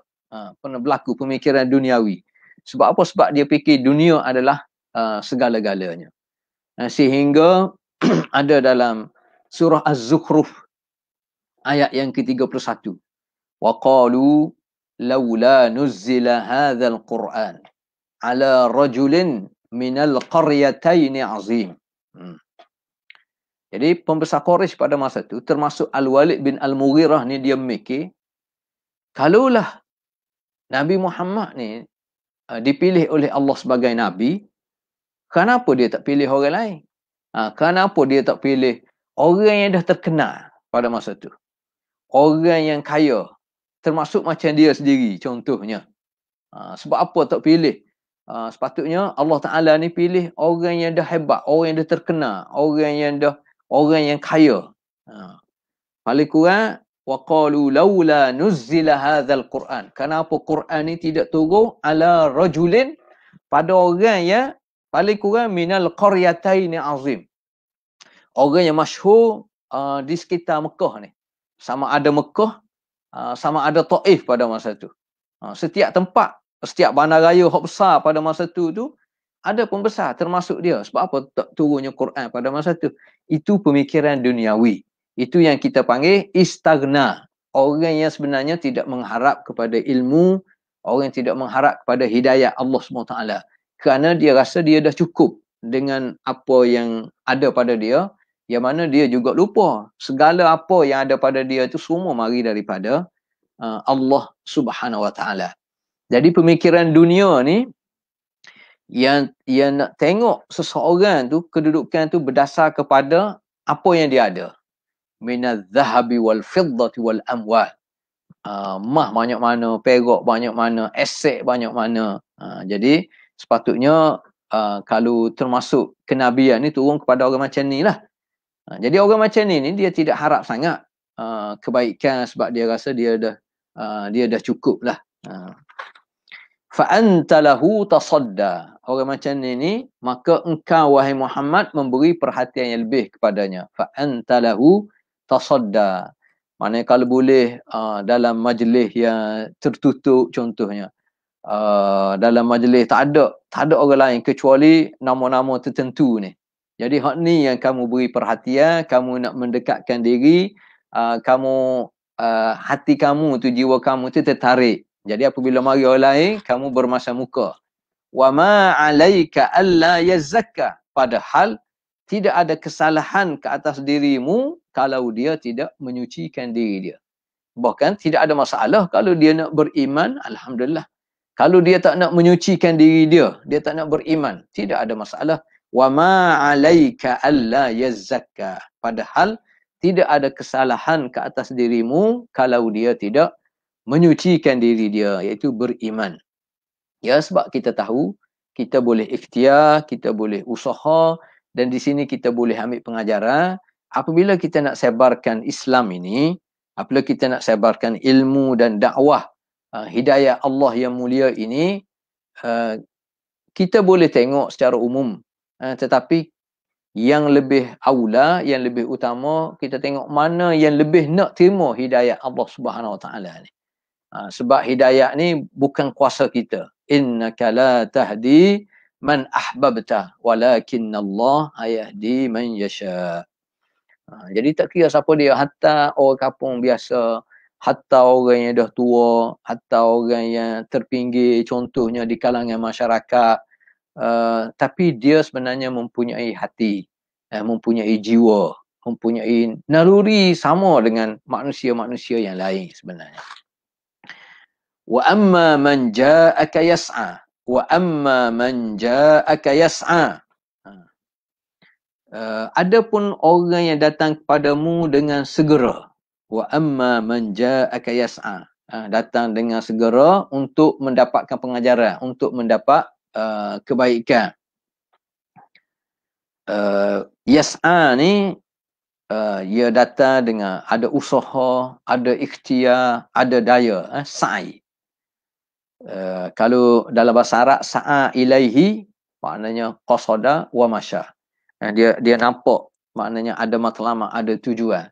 Pernah berlaku pemikiran duniawi. Sebab apa? Sebab dia fikir dunia adalah segala-galanya. Sehingga ada dalam surah Az-Zukhruf ayat yang ke-31. Wa qalu laula nuzzila hadzal Qur'an ala rajulin minal qaryataini azim. Jadi pembesar Quraisy pada masa itu, termasuk Al-Walid bin Al-Mughirah ni, dia mikir, kalaulah Nabi Muhammad ni dipilih oleh Allah sebagai Nabi, kenapa dia tak pilih orang lain? Kenapa dia tak pilih orang yang dah terkenal pada masa itu? Orang yang kaya, termasuk macam dia sendiri contohnya. Sebab apa tak pilih? Sepatutnya Allah Ta'ala ni pilih orang yang dah hebat, orang yang dah terkenal, orang yang kaya. Paling kurang, waqalu laula nuzzila hadzal Qur'an. Kenapa Quran ni tidak turun ala rajulin, pada orang yang paling kurang minal qaryataini azim. Orang yang masyhur di sekitar Mekah ni. Sama ada Mekah, sama ada Taif pada masa tu. Setiap tempat, setiap bandaraya hak besar pada masa tu ada pembesar termasuk dia. Sebab apa tak turunnya Quran pada masa tu? Itu pemikiran duniawi. Itu yang kita panggil istaghna. Orang yang sebenarnya tidak mengharap kepada ilmu, orang yang tidak mengharap kepada hidayah Allah SWT. Kerana dia rasa dia dah cukup dengan apa yang ada pada dia, yang mana dia juga lupa segala apa yang ada pada dia itu semua mari daripada Allah Subhanahu Wa Taala. Jadi pemikiran dunia ni yang nak tengok seseorang tu, kedudukan tu berdasar kepada apa yang dia ada. Minaz zahabi wal fiddati wal amwal. Mah banyak mana, perak banyak mana, aset banyak mana. Jadi sepatutnya kalau termasuk kenabian ni turun kepada orang macam ni lah. Jadi orang macam ni dia tidak harap sangat kebaikan, sebab dia rasa dia dah cukup lah. Fa anta lahu tasadda. Orang macam ni maka engkau wahai Muhammad memberi perhatian yang lebih kepadanya. Fa anta lahu tasadda. Maknanya kalau boleh dalam majlis yang tertutup contohnya, dalam majlis tak ada orang lain kecuali nama-nama tertentu ni. Jadi hak ni yang kamu beri perhatian, kamu nak mendekatkan diri, hati kamu tu, jiwa kamu tu tertarik. Jadi apabila mari orang lain, kamu bermasa muka. Wa ma 'alaika alla yazakka. Padahal tidak ada kesalahan ke atas dirimu kalau dia tidak menyucikan diri dia. Bahkan tidak ada masalah kalau dia nak beriman, alhamdulillah. Kalau dia tak nak menyucikan diri dia tak nak beriman, tidak ada masalah. Wa ma 'alaika alla yazakka. Padahal tidak ada kesalahan ke atas dirimu kalau dia tidak menyucikan diri dia, iaitu beriman. Ya, sebab kita tahu kita boleh ikhtiar, kita boleh usaha, dan di sini kita boleh ambil pengajaran. Apabila kita nak sebarkan Islam ini, apabila kita nak sebarkan ilmu dan dakwah hidayah Allah yang mulia ini, kita boleh tengok secara umum, tetapi yang lebih aula, yang lebih utama, kita tengok mana yang lebih nak terima hidayah Allah Subhanahu Wa Taala ni. Sebab hidayah ni bukan kuasa kita. Innaka la tahdi man ahbabta walakinna Allah yahdi man yasha. Jadi tak kira siapa dia, hatta orang kampung biasa, hatta orang yang dah tua, hatta orang yang terpinggir contohnya di kalangan masyarakat, tapi dia sebenarnya mempunyai hati, mempunyai jiwa, mempunyai naluri sama dengan manusia-manusia yang lain sebenarnya. Wa amma man ja'aka yas'a. Wa amma man ja'aka yas'a. Adapun orang yang datang kepadamu dengan segera. Wa amma man ja'aka yas'a. Datang dengan segera untuk mendapatkan pengajaran, untuk mendapat kebaikan. Yas'a ni ia datang dengan ada usaha, ada ikhtiar, ada daya, sa'i. Kalau dalam bahasa Arab, sa'a ilaihi maknanya qasada wa masya. Dia nampak, maknanya ada matlamat, ada tujuan.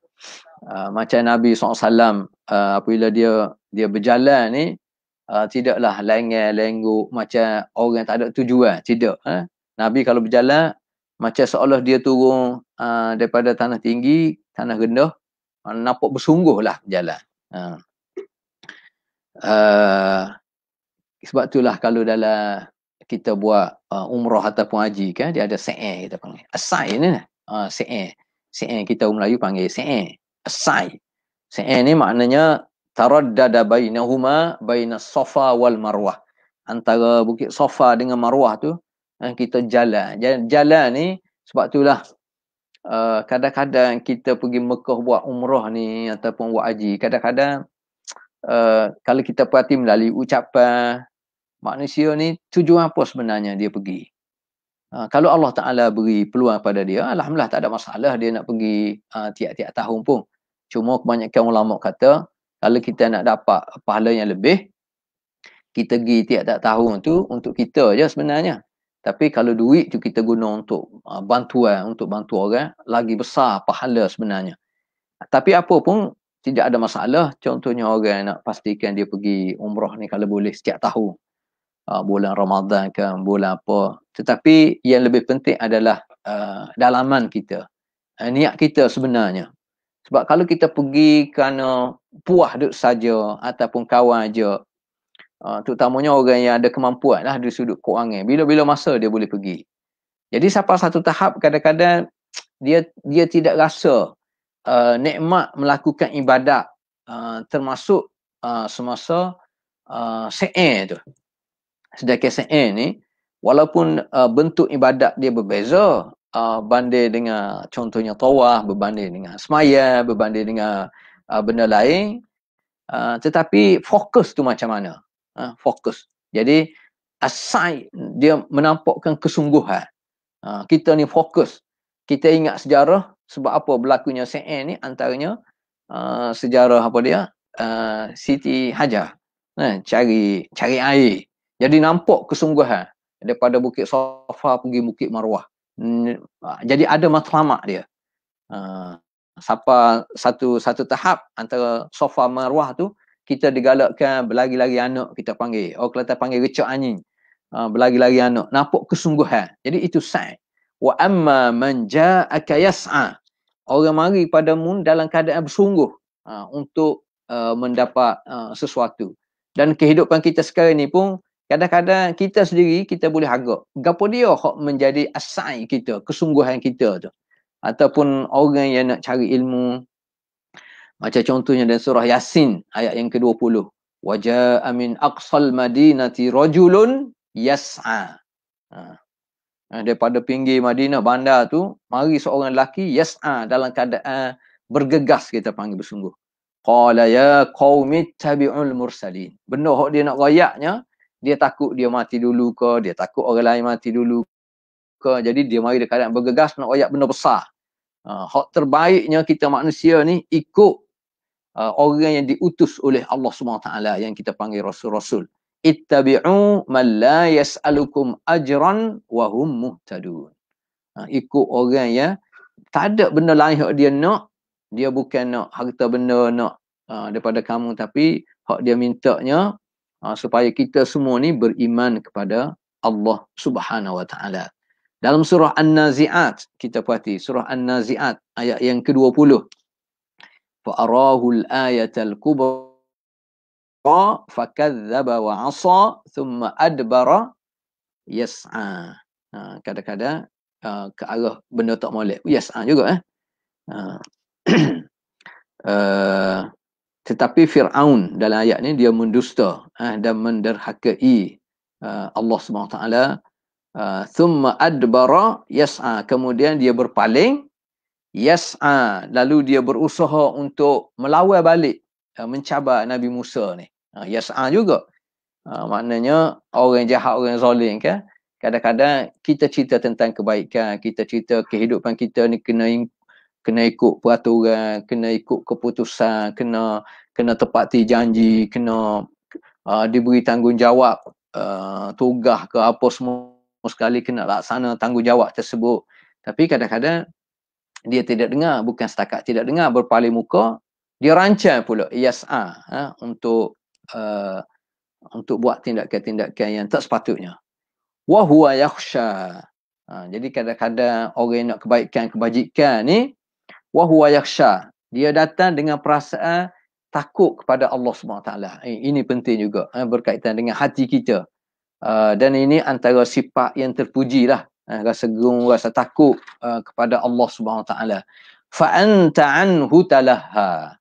Macam Nabi SAW apabila dia berjalan ni, tidaklah lengang-lengguk macam orang tak ada tujuan, tidak. Nabi kalau berjalan macam seolah dia turun daripada tanah tinggi, tanah rendah, nampak bersungguhlah jalan. Sebab itulah kalau dalam kita buat umrah ataupun haji kan, dia ada sa'i kita panggil. As-sa'i ni sa'i. Sa'i kita orang Melayu panggil sa'i. As-sa'i. Sa'i ni maknanya taraddada bainahuma bainas Safa wal Marwah. Antara Bukit Safa dengan Marwah tu kita jalan. Jalan ni sebab itulah kadang-kadang kita pergi Mekah buat umrah ni ataupun buat haji, kadang-kadang kalau kita perhati melalui ucapan manusia ni, tujuan apa sebenarnya dia pergi. Kalau Allah Ta'ala beri peluang pada dia, alhamdulillah tak ada masalah dia nak pergi tiap-tiap tahun pun. Cuma kebanyakan ulama kata, kalau kita nak dapat pahala yang lebih, kita pergi tiap-tiap tahun tu untuk kita je sebenarnya. Tapi kalau duit tu kita guna untuk bantuan, untuk bantu orang, lagi besar pahala sebenarnya. Tapi apa pun, tidak ada masalah. Contohnya orang nak pastikan dia pergi umrah ni kalau boleh setiap tahun. Bulan Ramadan ke, bulan apa. Tetapi yang lebih penting adalah dalaman kita. Niat kita sebenarnya. Sebab kalau kita pergi kerana puas duduk saja ataupun kawan aja, terutamanya orang yang ada kemampuan lah dari sudut kewangan, bila-bila masa dia boleh pergi. Jadi sampai satu tahap kadang-kadang dia tidak rasa nikmat melakukan ibadat termasuk semasa sa'i tu. Sedangkan sa'i ni walaupun bentuk ibadat dia berbeza banding dengan contohnya tawaf, berbanding dengan semaya, berbanding dengan benda lain, tetapi fokus tu macam mana? Fokus. Jadi as-sa'i dia menampakkan kesungguhan. Kita ni fokus. Kita ingat sejarah sebab apa berlakunya sa'i ni, antaranya sejarah apa dia? Siti Hajar cari air. Jadi nampak kesungguhan daripada Bukit Safa pergi Bukit Marwah. Jadi ada matlamat dia. Sampai satu tahap antara Safa Marwah tu kita digalakkan berlari-lari anak, kita panggil. Kalau kita panggil recak angin. Berlari-lari anak. Nampak kesungguhan. Jadi itu sa'i. Wa amma man ja'aka yas'a. Orang mari padamu dalam keadaan bersungguh untuk mendapat sesuatu. Dan kehidupan kita sekarang ni pun kadang-kadang kita sendiri kita boleh agak. Gapo dia hak menjadi as-sa'i kita, kesungguhan kita tu. Ataupun orang yang nak cari ilmu. Macam contohnya dalam surah Yasin ayat yang ke-20. Wa ja'a min aqsal madinati rajulun yas'a. Daripada pinggir Madinah, bandar tu, mari seorang lelaki yas'a dalam keadaan bergegas, kita panggil bersungguh. Qala ya qaumi tabi'ul mursalin. Benda hak dia nak rayaknya, dia takut dia mati dulu ke, dia takut orang lain mati dulu ke. Jadi dia mari dalam keadaan bergegas nak rayak benda besar. Hak terbaiknya kita manusia ni ikut orang yang diutus oleh Allah SWT yang kita panggil rasul-rasul. Ittabi'u man la yas'alukum ajran wa hum muhtadun. Ikut orang yang tak ada benda lain hak dia nak. Dia bukan nak harta benda nak daripada kamu, tapi hak dia mintanya supaya kita semua ni beriman kepada Allah Subhanahu wa taala. Dalam surah An-Nazi'at kita perhati, surah An-Nazi'at ayat yang ke-20. Fa'arahul ayatal kubra fakadzdzaba wa 'asa thumma adbara yas'a. Kadang-kadang ke arah benda tak molek yas'a juga tetapi Fir'aun dalam ayat ni dia mendusta dan menderhakai Allah SWT. Thumma adbara yas'a, kemudian dia berpaling, yas'a, lalu dia berusaha untuk melawan balik, mencabar Nabi Musa ni. Yas'a juga maknanya orang jahat, orang zalim kan. Kadang-kadang kita cerita tentang kebaikan, kita cerita kehidupan kita ni kena ikut peraturan, kena ikut keputusan, kena tepati janji, kena diberi tanggungjawab, tugas ke apa semua sekali kena laksana tanggungjawab tersebut. Tapi kadang-kadang dia tidak dengar, bukan setakat tidak dengar, berpaling muka, dia rancang pula yas'a untuk buat tindakan-tindakan yang tak sepatutnya. Wa huwa yakhsha. Jadi kadang-kadang orang yang nak kebaikan, kebajikan ni, wa huwa yakhsha. Dia datang dengan perasaan takut kepada Allah SWT. Ini penting juga, berkaitan dengan hati kita. Dan ini antara sifat yang terpuji lah. Rasa gerung, rasa takut kepada Allah SWT. Fa'anta anhu talaha.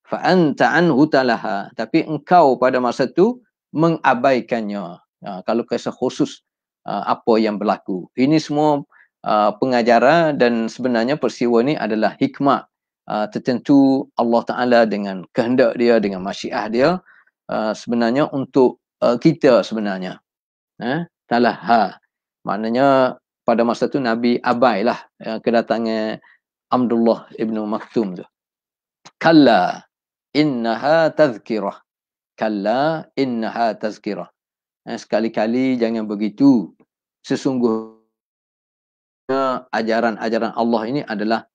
Fa'anta anhu talaha. Tapi engkau pada masa tu mengabaikannya. Kalau kisah khusus apa yang berlaku. Ini semua pengajaran, dan sebenarnya peristiwa ni adalah hikmah tertentu Allah Ta'ala dengan kehendak dia, dengan masyiah dia, sebenarnya untuk kita sebenarnya. Talaha. Maknanya pada masa tu Nabi abailah kedatangan Abdullah ibnu Maktum tu. Kalla innaha tazkirah. Kalla innaha tazkirah. Sekali-kali jangan begitu. Sesungguhnya ajaran-ajaran Allah ini adalah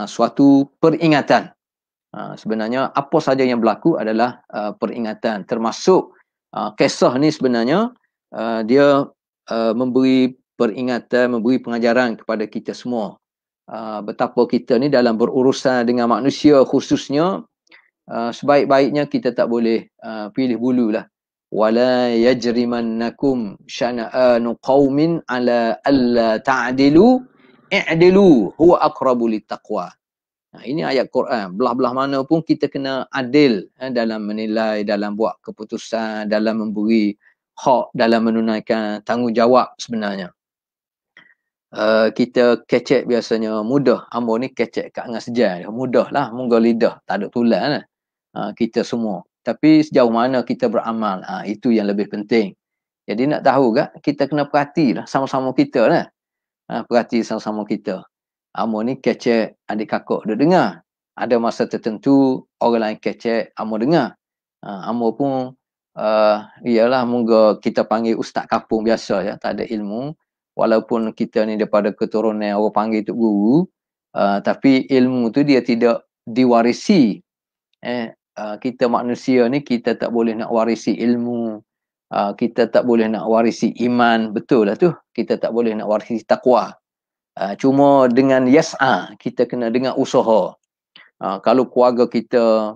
suatu peringatan. Sebenarnya apa saja yang berlaku adalah peringatan. Termasuk kisah ni sebenarnya dia memberi peringatan, memberi pengajaran kepada kita semua. Betapa kita ni dalam berurusan dengan manusia khususnya, sebaik-baiknya kita tak boleh pilih bulu lah. Wala yajrimannakum syana'anu qaumin ala alla ta'dilu i'dilu huwa aqrabu littaqwa. Ini ayat Quran. Belah-belah mana pun kita kena adil dalam menilai, dalam buat keputusan, dalam memberi hak, dalam menunaikan tanggungjawab sebenarnya. Kita kecek biasanya mudah. Ambo ni kecek kat dengan sejar. Mudah lah. Munggah lidah. Tak ada tulang lah. Kita semua. Tapi sejauh mana kita beramal. Itu yang lebih penting. Jadi nak tahu tak? Kita kena perhati lah. Sama-sama kita lah. Perhati sama-sama kita. Ambo ni kecek adik kakak dia dengar. Ada masa tertentu orang lain kecek Ambo dengar. Ambo pun iyalah moga kita panggil ustaz kampung biasa ya, tak ada ilmu. Walaupun kita ni daripada keturunan orang panggil tu guru, tapi ilmu tu dia tidak diwarisi. Kita manusia ni kita tak boleh nak warisi ilmu. Kita tak boleh nak warisi iman. Betul lah tu. Kita tak boleh nak warisi taqwa. Cuma dengan yas'a, kita kena dengan usaha. Kalau keluarga kita,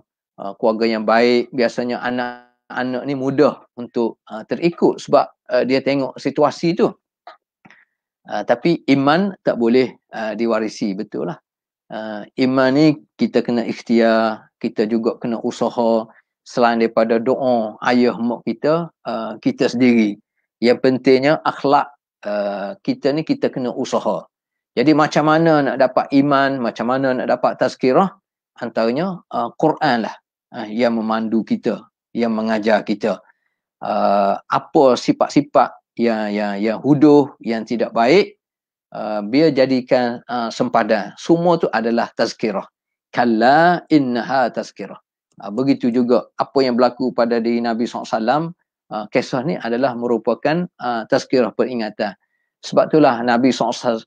keluarga yang baik, biasanya anak-anak ni mudah untuk terikut sebab dia tengok situasi tu. Tapi iman tak boleh diwarisi, betul lah. Iman ni kita kena ikhtiar, kita juga kena usaha. Selain daripada doa ayah mak kita, kita sendiri. Yang pentingnya akhlak kita ni kita kena usaha. Jadi macam mana nak dapat iman, macam mana nak dapat tazkirah, antaranya Quran lah yang memandu kita, yang mengajar kita apa sifat-sifat yang huduh, yang tidak baik, biar jadikan sempadan. Semua tu adalah tazkirah. Kalla innaha tazkirah. Begitu juga apa yang berlaku pada diri Nabi SAW, kisah ni adalah merupakan tazkirah, peringatan. Sebab itulah Nabi SAW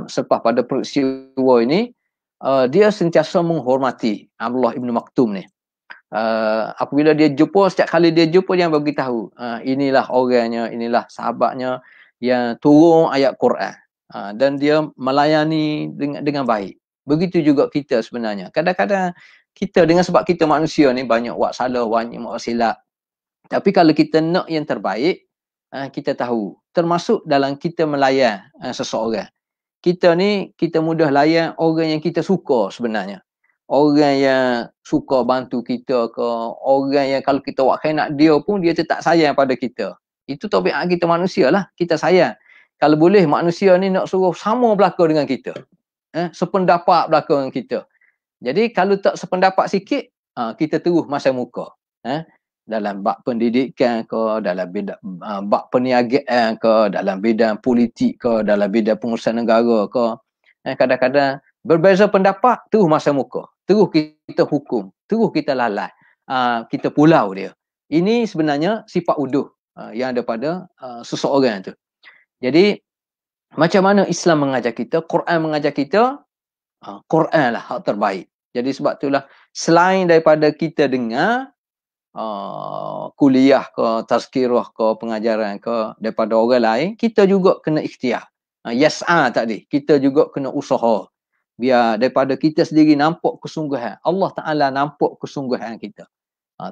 selepas pada peristiwa ini, dia sentiasa menghormati Abdullah ibnu Maktum ni. Apabila dia jumpa, setiap kali dia jumpa, dia beritahu, inilah orangnya, inilah sahabatnya yang turun ayat Quran. Dan dia melayani dengan baik. Begitu juga kita sebenarnya. Kadang-kadang kita dengan sebab kita manusia ni banyak buat salah, banyak buat silap. Tapi kalau kita nak yang terbaik, kita tahu. Termasuk dalam kita melayan seseorang. Kita ni, kita mudah layan orang yang kita suka sebenarnya. Orang yang suka bantu kita ke, orang yang kalau kita buat khianat dia pun, dia tetap sayang pada kita. Itu tabiat kita manusia lah, kita sayang. Kalau boleh manusia ni nak suruh sama belaka dengan kita. Sependapat belaka dengan kita. Jadi kalau tak sependapat sikit, kita terus masam muka. Dalam bab pendidikan ke, dalam bidang bab perniagaan ke, dalam bidang politik ke, dalam bidang pengurusan negara ke. Kadang-kadang berbeza pendapat, terus masam muka. Terus kita hukum, terus kita lalai. Kita pulau dia. Ini sebenarnya sifat uduh yang ada pada seseorang tu. Jadi macam mana Islam mengajar kita, Quran mengajar kita, Quran lah hak terbaik. Jadi sebab itulah selain daripada kita dengar kuliah ke, tazkirah ke, pengajaran ke daripada orang lain, kita juga kena ikhtiar. Yas'a tadi, kita juga kena usaha. Biar daripada kita sendiri nampak kesungguhan. Allah Ta'ala nampak kesungguhan kita.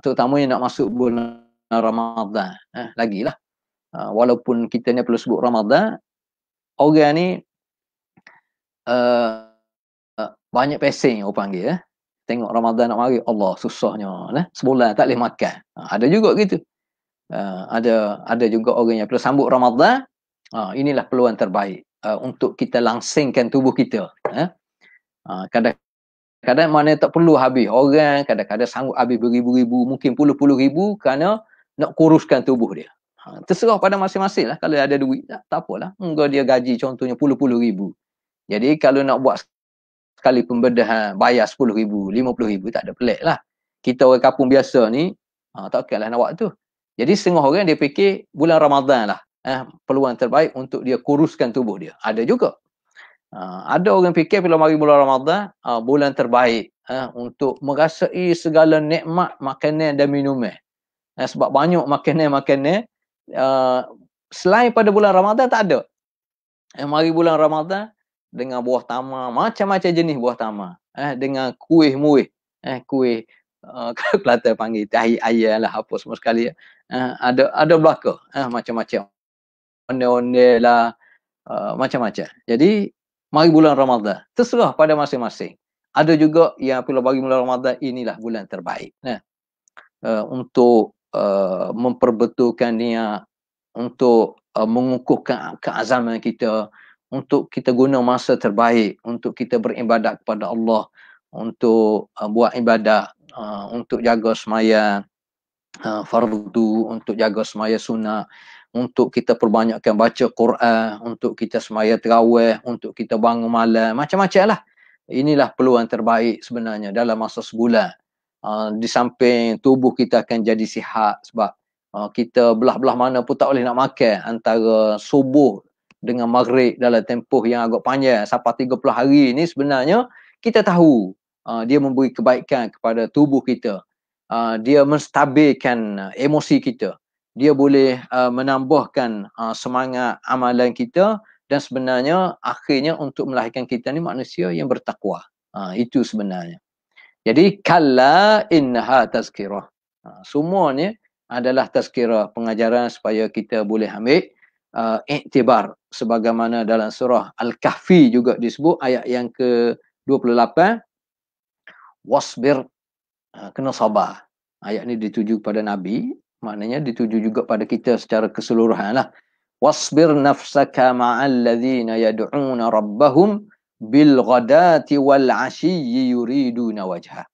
Terutamanya nak masuk bulan Ramadan. Lagilah. Walaupun kita ni perlu sebut Ramadan, orang ni banyak pesing orang panggil. Tengok Ramadan nak mari, Allah susahnya. Sebulan tak boleh makan. Ada juga gitu. Ada juga orang yang perlu sambut Ramadan. Inilah peluang terbaik untuk kita langsingkan tubuh kita. Kadang-kadang mana tak perlu habis. Orang kadang-kadang sanggup habis beribu-ribu, mungkin puluh-puluh ribu kerana nak kuruskan tubuh dia. Terserah pada masing-masing lah. Kalau ada duit, tak apalah. Enggak dia gaji contohnya puluh-puluh ribu. Jadi kalau nak buat sekali pembedahan, bayar 10 ribu, 50 ribu, tak ada pelik lah. Kita orang kampung biasa ni, tak okey lah nak buat tu. Jadi setengah orang dia fikir bulan Ramadan lah. Peluang terbaik untuk dia kuruskan tubuh dia. Ada juga. Ada orang fikir bila mari bulan Ramadan, bulan terbaik untuk merasai segala nikmat makanan dan minuman. Sebab banyak makanan-makanan selain pada bulan Ramadan tak ada. Mari bulan Ramadan dengan buah tamar, macam-macam jenis buah tamar. Dengan kuih-muih. Kuih Kelantan panggil tahi ayam lah apa semua sekali. Ada belaka. Macam-macam. Ondel-ondel lah. Macam-macam. Jadi mari bulan Ramadan. Terserah pada masing-masing. Ada juga yang bila bagi bulan Ramadan, inilah bulan terbaik. Untuk memperbetulkan niat, untuk mengukuhkan keazaman kita, untuk kita guna masa terbaik, untuk kita beribadat kepada Allah, untuk buat ibadat, untuk jaga semaya fardu, untuk jaga semaya sunnah, untuk kita perbanyakkan baca Quran, untuk kita semaya tarawih, untuk kita bangun malam, macam-macam lah. Inilah peluang terbaik sebenarnya dalam masa sebulan. Di samping tubuh kita akan jadi sihat sebab kita belah-belah mana pun tak boleh nak makan antara subuh dengan maghrib dalam tempoh yang agak panjang sampai 30 hari ni sebenarnya kita tahu dia memberi kebaikan kepada tubuh kita. Dia menstabilkan emosi kita. Dia boleh menambahkan semangat amalan kita dan sebenarnya akhirnya untuk melahirkan kita ni manusia yang bertakwa. Itu sebenarnya. Jadi kalla innaha tazkirah. Semuanya adalah tazkirah, pengajaran supaya kita boleh ambil iktibar sebagaimana dalam surah Al-Kahfi juga disebut ayat yang ke-28, wasbir, kena sabar. Ayat ni dituju kepada Nabi, maknanya dituju juga pada kita secara keseluruhan lah. Wasbir nafsaka ma'al ladzina yad'una rabbahum bil ghadati wal 'ashiyyi yuriduna wajha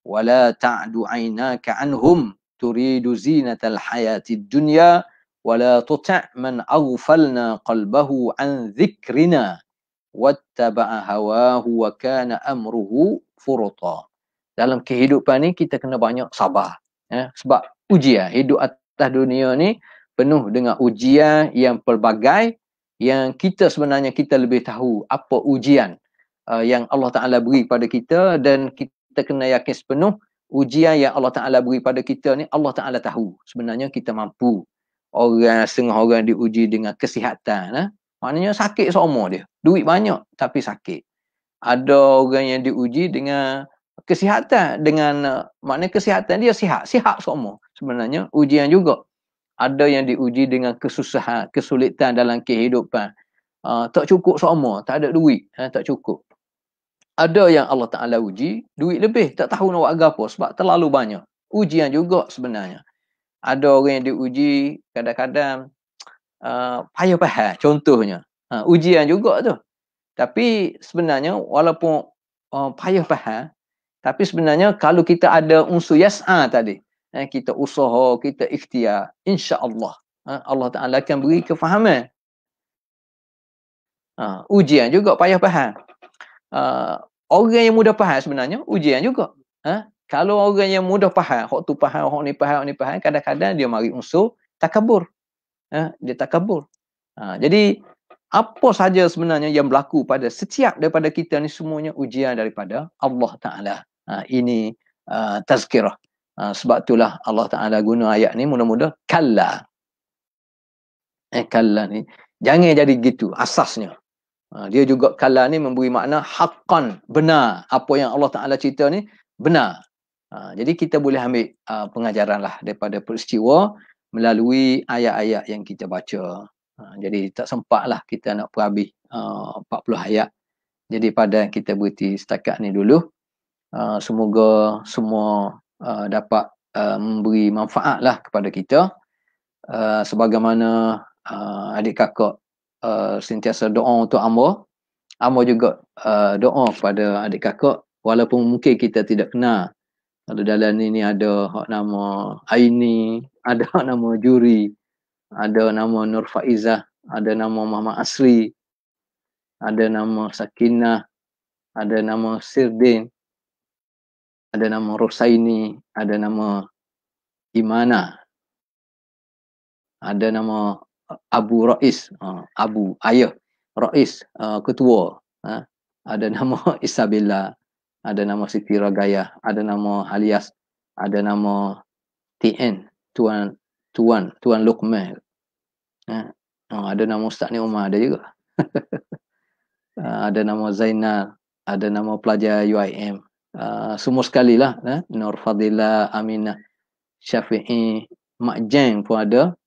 wala ta'du 'ainaka anhum turidu zinatal hayatid dunya wala tuti' man aghfalna qalbahu an dzikrina wattaba'a hawahu wa kana amruhu furta. Dalam kehidupan ni kita kena banyak sabar. Sebab ujian hidup atas dunia ni penuh dengan ujian yang pelbagai, yang kita sebenarnya kita lebih tahu apa ujian yang Allah Ta'ala beri pada kita, dan kita kena yakin sepenuh ujian yang Allah Ta'ala beri pada kita ni Allah Ta'ala tahu sebenarnya kita mampu. Setengah orang diuji dengan kesihatan, maknanya sakit semua dia, duit banyak tapi sakit. Ada orang yang diuji dengan kesihatan, dengan maknanya kesihatan dia sihat semua, sebenarnya ujian juga. Ada yang diuji dengan kesusahan, kesulitan dalam kehidupan, tak cukup semua, tak ada duit, tak cukup. Ada yang Allah Ta'ala uji duit lebih, tak tahu nak buat apa sebab terlalu banyak. Ujian juga sebenarnya. Ada orang yang diuji kadang-kadang payah faham, contohnya ujian juga tu. Tapi sebenarnya walaupun payah faham, tapi sebenarnya kalau kita ada unsur yas'a tadi, kita usaha, kita ikhtiar, insya-Allah Allah Ta'ala akan beri kefahaman. Ujian juga payah faham. Orang yang mudah faham sebenarnya ujian juga. Kalau orang yang mudah faham, hak tu faham, hak ni faham, kadang-kadang dia mari unsur takabur. Dia takabur. Jadi apa saja sebenarnya yang berlaku pada setiap daripada kita ni semuanya ujian daripada Allah Ta'ala. Ini tazkirah. Sebab itulah Allah Ta'ala guna ayat ni mudah-mudah kalla. Kalla ni Jangan jadi gitu asasnya. Dia juga kalam ni memberi makna haqqan, benar. Apa yang Allah Ta'ala cerita ni benar. Jadi kita boleh ambil pengajaran lah daripada peristiwa melalui ayat-ayat yang kita baca. Jadi tak sempat lah kita nak perhabis 40 ayat. Jadi pada kita berhenti setakat ni dulu. Semoga semua dapat memberi manfaat lah kepada kita. Sebagaimana adik kakak sentiasa doa untuk Amr. Amr juga doa kepada adik kakak. Walaupun mungkin kita tidak kenal. Kalau dalam ni ada hak nama Aini, ada hak nama Juri, ada nama Nur Faizah, ada nama Muhammad Asri, ada nama Sakinah, ada nama Sirdin, ada nama Rosaini, ada nama Imana, ada nama Abu Rais, Abu ayah, Rais ketua, ada nama Isabella, ada nama Siti Ragaya, ada nama Alias, ada nama TN, Tuan Luqman. Ada nama Ustaz ni Umar ada juga. Ada nama Zainal, ada nama pelajar UIM. Semua sekali lah. Nur Fadilah, Aminah, Syafi'i, Mak Jeng pun ada.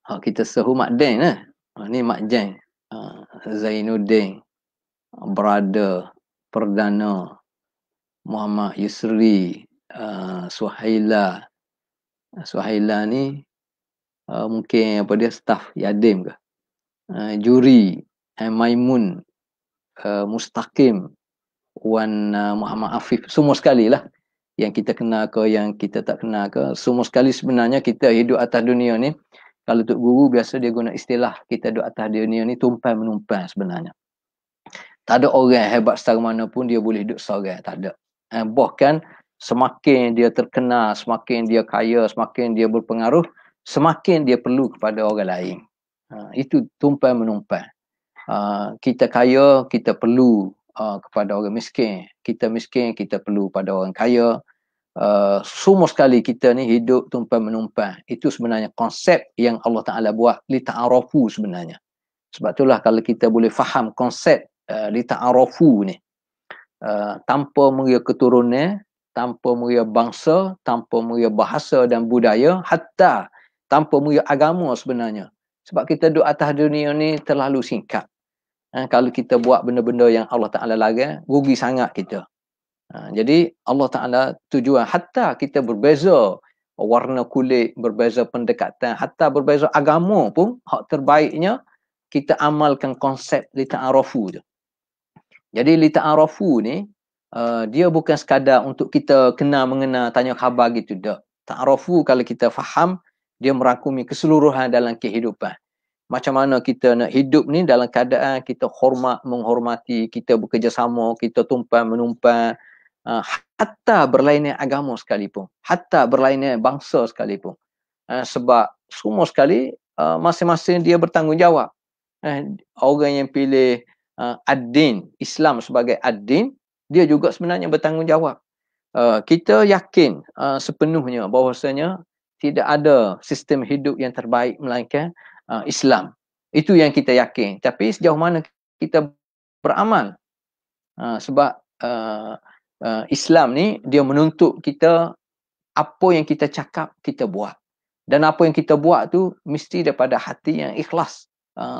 Kita sehu Mak Deng lah. Ni Mak Jeng. Zainuddin, Brother, Perdana, Muhammad Yusri, Suhaila. Suhaila ni mungkin apa dia staff Yadim ke. Juri, Maimun, Mustaqim, Wan Muhammad Afif. Semua sekali lah. Yang kita kenal ke, yang kita tak kenal ke. Semua sekali sebenarnya kita hidup atas dunia ni. Kalau Tok Guru biasa dia guna istilah kita hidup atas dunia ni tumpai menumpai sebenarnya. Tak ada orang hebat secara mana pun dia boleh hidup seorang. Tak ada. Bahkan semakin dia terkenal, semakin dia kaya, semakin dia berpengaruh, semakin dia perlu kepada orang lain. Itu tumpai menumpai. Kita kaya, kita perlu kepada orang miskin. Kita miskin, kita perlu pada orang kaya. Semua sekali kita ni hidup tumpai menumpai. Itu sebenarnya konsep yang Allah Ta'ala buat li ta'arafu sebenarnya. Sebab itulah kalau kita boleh faham konsep li ta'arafu ni, tanpa mengira keturunan, tanpa mengira bangsa, tanpa mengira bahasa dan budaya, hatta tanpa mengira agama sebenarnya. Sebab kita duduk atas dunia ni terlalu singkat. Kalau kita buat benda-benda yang Allah Ta'ala larang, rugi sangat kita. Jadi Allah Ta'ala tujuan hatta kita berbeza warna kulit, berbeza pendekatan, hatta berbeza agama pun hak terbaiknya kita amalkan konsep li ta'arafu tu. Jadi li ta'arafu ni dia bukan sekadar untuk kita kenal mengenal, tanya khabar gitu dak. Ta'arafu kalau kita faham, dia merangkumi keseluruhan dalam kehidupan. Macam mana kita nak hidup ni dalam keadaan kita menghormati, kita bekerjasama, kita tumpai menumpai, hatta berlainan agama sekalipun, hatta berlainan bangsa sekalipun. Sebab semua sekali masing-masing dia bertanggungjawab. Orang yang pilih ad-din, Islam sebagai ad-din, dia juga sebenarnya bertanggungjawab. Kita yakin sepenuhnya bahawasanya tidak ada sistem hidup yang terbaik melainkan Islam. Itu yang kita yakin. Tapi sejauh mana kita beramal? Sebab Islam ni dia menuntut kita apa yang kita cakap kita buat. Dan apa yang kita buat tu mesti daripada hati yang ikhlas.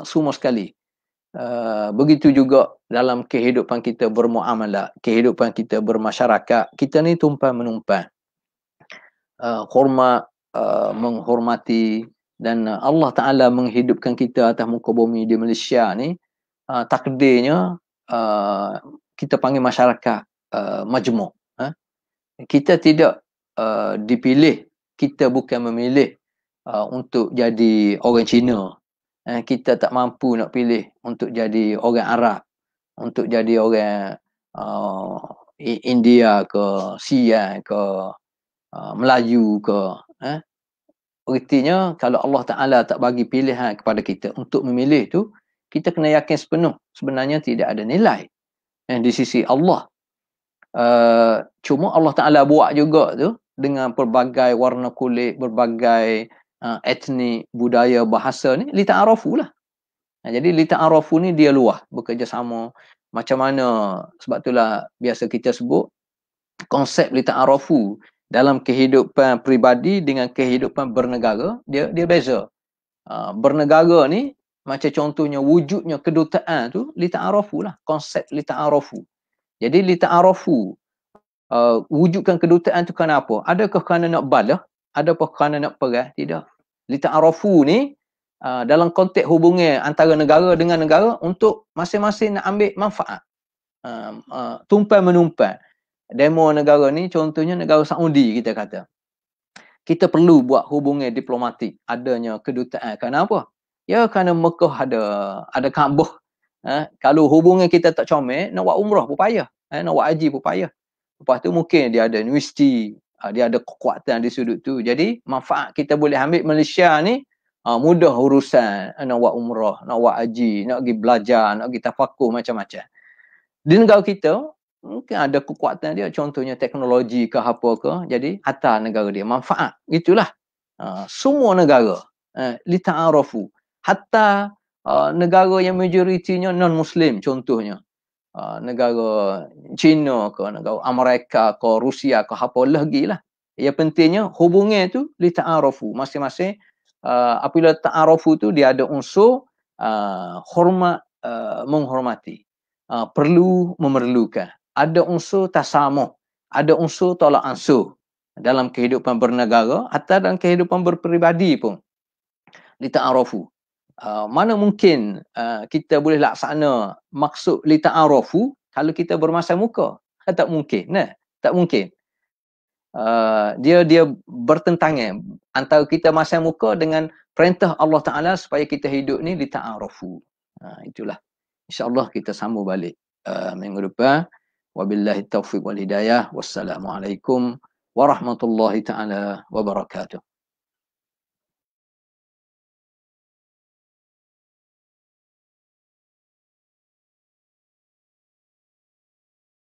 Semua sekali. Begitu juga dalam kehidupan kita bermuamalah, kehidupan kita bermasyarakat, kita ni tumpai menumpai. Hormat, menghormati, dan Allah Ta'ala menghidupkan kita atas muka bumi di Malaysia ni, takdirnya kita panggil masyarakat majmuk. Kita tidak dipilih, kita bukan memilih untuk jadi orang Cina. Kita tak mampu nak pilih untuk jadi orang Arab, untuk jadi orang India ke, Siam ke, Melayu ke. Artinya kalau Allah Ta'ala tak bagi pilihan kepada kita untuk memilih tu, kita kena yakin sepenuh sebenarnya tidak ada nilai di sisi Allah. Cuma Allah Ta'ala buat juga tu dengan pelbagai warna kulit, berbagai etnik, budaya, bahasa ni li ta'arafu lah. Jadi lita'arafu ni dia luah, bekerjasama. Macam mana, sebab itulah biasa kita sebut konsep lita'arafu dalam kehidupan peribadi dengan kehidupan bernegara, dia beza. Bernegara ni, macam contohnya wujudnya kedutaan tu, lita'arafu lah, konsep lita'arafu. Jadi lita'arafu, wujudkan kedutaan tu kerana apa? Adakah kerana nak balah? Adakah kerana nak perang? Tidak. Lita'arafu ni, dalam konteks hubungan antara negara dengan negara untuk masing-masing nak ambil manfaat. Tumpai menumpai. Demo negara ni contohnya negara Saudi kita kata. Kita perlu buat hubungan diplomatik, adanya kedutaan. Kenapa? Ya kerana Mekah ada Kaabah. Kalau hubungan kita tak comel, nak buat umrah pun payah. Nak buat haji pun payah. Lepas tu mungkin dia ada universiti, dia ada kekuatan di sudut tu. Jadi manfaat kita boleh ambil Malaysia ni, mudah urusan nak buat umrah, nak buat haji, nak pergi belajar, nak pergi tafakuh macam-macam. Di negara kita, mungkin ada kekuatan dia, contohnya teknologi ke apa ke, jadi hantar negara dia, manfaat. Itulah. Semua negara, lita'arafu. Hatta negara yang majoritinya non-Muslim, contohnya. Negara China ke, negara Amerika ke, Rusia ke, apa lagi lah. Yang pentingnya hubungan tu lita'arafu. Masing-masing apabila ta'arafu tu dia ada unsur hormat, menghormati. Perlu memerlukan. Ada unsur tasamuh, ada unsur tolak ansur dalam kehidupan bernegara atau dalam kehidupan berperibadi pun. Lita'arafu. Mana mungkin kita boleh laksana maksud lita'arafu kalau kita bermasam muka? Tak mungkin. Tak mungkin. Dia bertentangan antara kita masam muka dengan perintah Allah Ta'ala supaya kita hidup ni lita'arafu. Itulah. InsyaAllah kita sambung balik minggu depan. Wabillahi taufiq wal hidayah. Wassalamualaikum warahmatullahi ta'ala wabarakatuh.